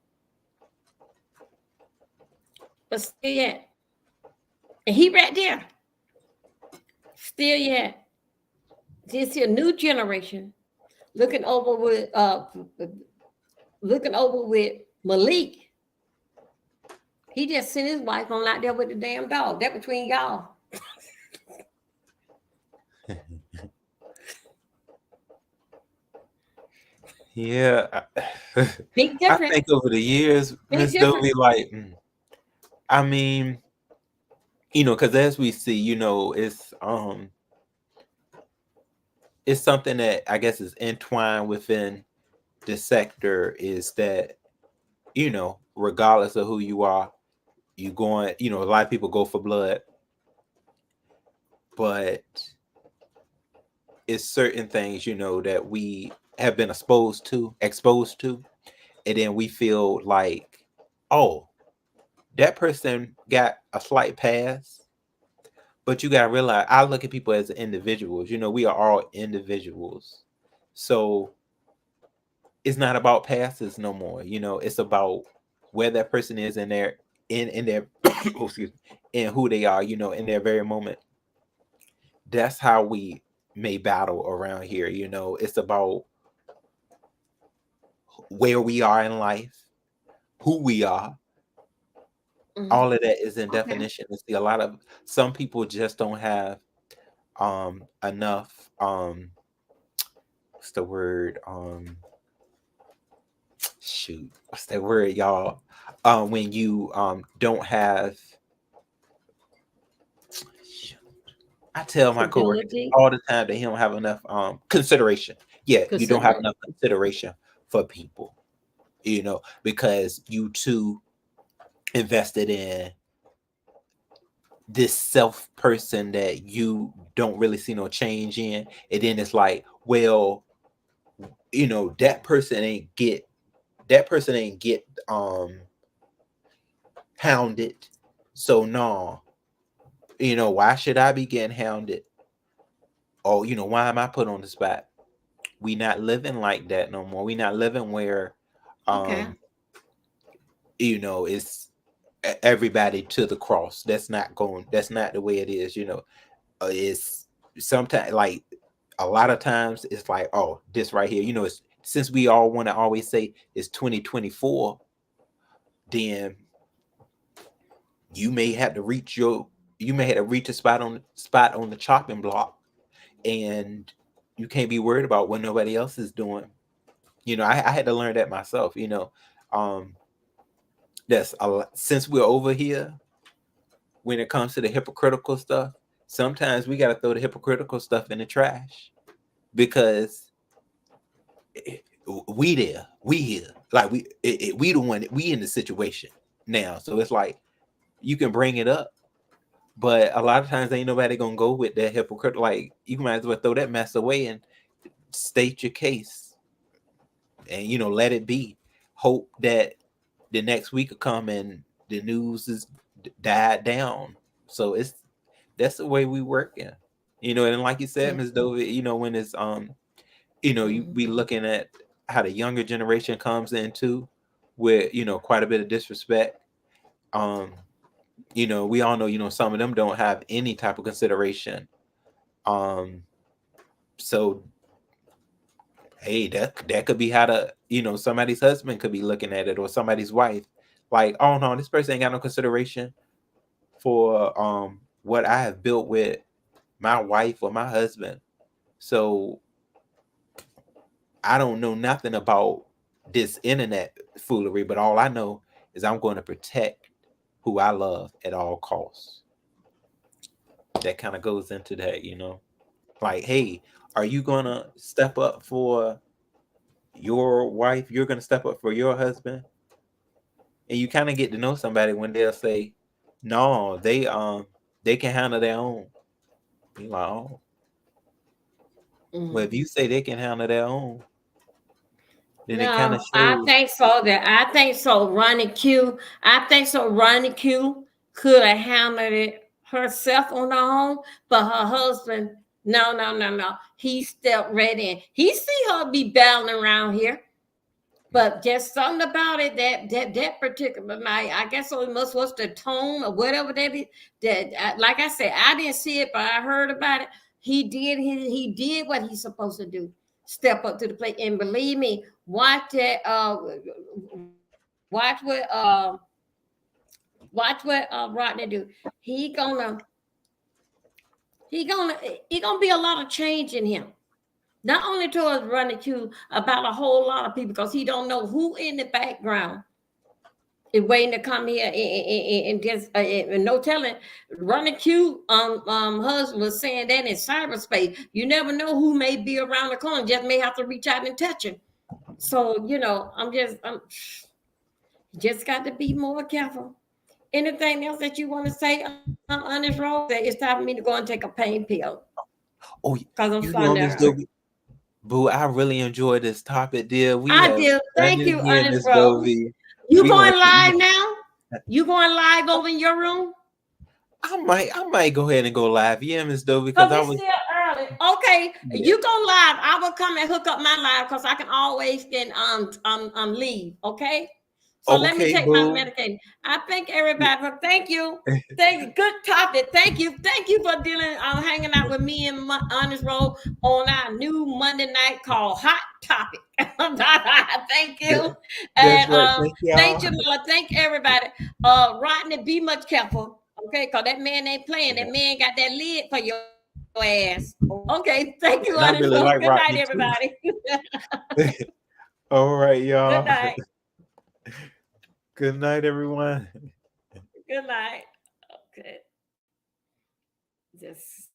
But still yet, and he right there. Still yet, this here new generation looking over with Malik. He just sent his wife on out there with the damn dog. That between y'all. Yeah. Big difference. I think over the years, Miss Dovie, like, I mean, because as we see, it's something that I guess is entwined within the sector, is that, regardless of who you are, you going, a lot of people go for blood, but it's certain things, that we have been exposed to, and then we feel like, oh, that person got a slight pass. But you gotta realize, I look at people as individuals. We are all individuals. So it's not about passes no more. It's about where that person is in their and who they are, in their very moment. That's how we may battle around here. It's about where we are in life, who we are. All of that is in definition. See, some people just don't have enough what's the word? What's that word, y'all? When you don't have, I tell my coworkers all the time that he don't have enough consideration. Yeah, you don't have enough consideration for people, because you too invested in this self person that you don't really see no change in, and then it's like, well, that person ain't get hounded, so no, why should I be getting hounded? Oh, why am I put on the spot? We not living like that no more. We not living where it's everybody to the cross. That's not the way it is. It's sometimes, like, a lot of times it's like, oh, this right here, it's since we all want to always say it's 2024, then you may have to reach a spot on the chopping block, and you can't be worried about what nobody else is doing. I had to learn that myself. That's a lot, since we're over here. When it comes to the hypocritical stuff, sometimes we got to throw the hypocritical stuff in the trash, because we here, like we the one, we in the situation now. So it's like you can bring it up, but a lot of times ain't nobody gonna go with that hypocrite. Like, you might as well throw that mess away and state your case, and let it be. Hope that the next week will come and the news is died down. So that's the way we work in. And like you said, Miss Dovie, when it's you be looking at how the younger generation comes in too, with quite a bit of disrespect. We all know, some of them don't have any type of consideration. So hey, that could be how somebody's husband could be looking at it, or somebody's wife. Like, oh no, this person ain't got no consideration for what I have built with my wife or my husband. So I don't know nothing about this internet foolery, but all I know is I'm going to protect who I love at all costs. That kind of goes into that, like, hey, are you gonna step up for your wife? You're gonna step up for your husband? And you kind of get to know somebody when they'll say, no, they can handle their own. You're like, oh. Well, if you say they can handle their own, then it kind of shows. I think so. Ronnie Q. I think so. Ronnie Q could have handled it herself on her own, but her husband, no. He stepped right in. He see her be battling around here, but just something about it that particular night. I guess it was the tone or whatever that is. That, like I said, I didn't see it, but I heard about it. He did what he's supposed to do. Step up to the plate, and believe me, watch that. Watch what Rodney do. He gonna be a lot of change in him. Not only towards Ronnie Q, about a whole lot of people, because he don't know who in the background is waiting to come here and just and no telling. Ronnie Q husband was saying that in cyberspace, you never know who may be around the corner. Just may have to reach out and touch him. So I'm just got to be more careful. Anything else that you want to say on this road? That it's time for me to go and take a pain pill. Oh, because I'm starting Miss Dovie, boo, I really enjoyed this topic, dear. I do. Thank you, Honest Bro. Dovie. You going live now? You going live over in your room? I might go ahead and go live. Yeah, Miss Dovie, because I was still early. Okay, yeah. You go live. I will come and hook up my live because I can always then leave. Okay. So let me take my medication. I thank everybody for thank you. Good topic. Thank you for hanging out with me and Honest Roll on our new Monday night called Hot Topic. Thank you. And thank you, Miller. Thank everybody. Rodney, be much careful. Okay, because that man ain't playing. That man got that lid for your ass. Okay, thank you, Honest Roll. Good night, everybody. All right, y'all. Good night. Good night, everyone. Good night. Okay. Just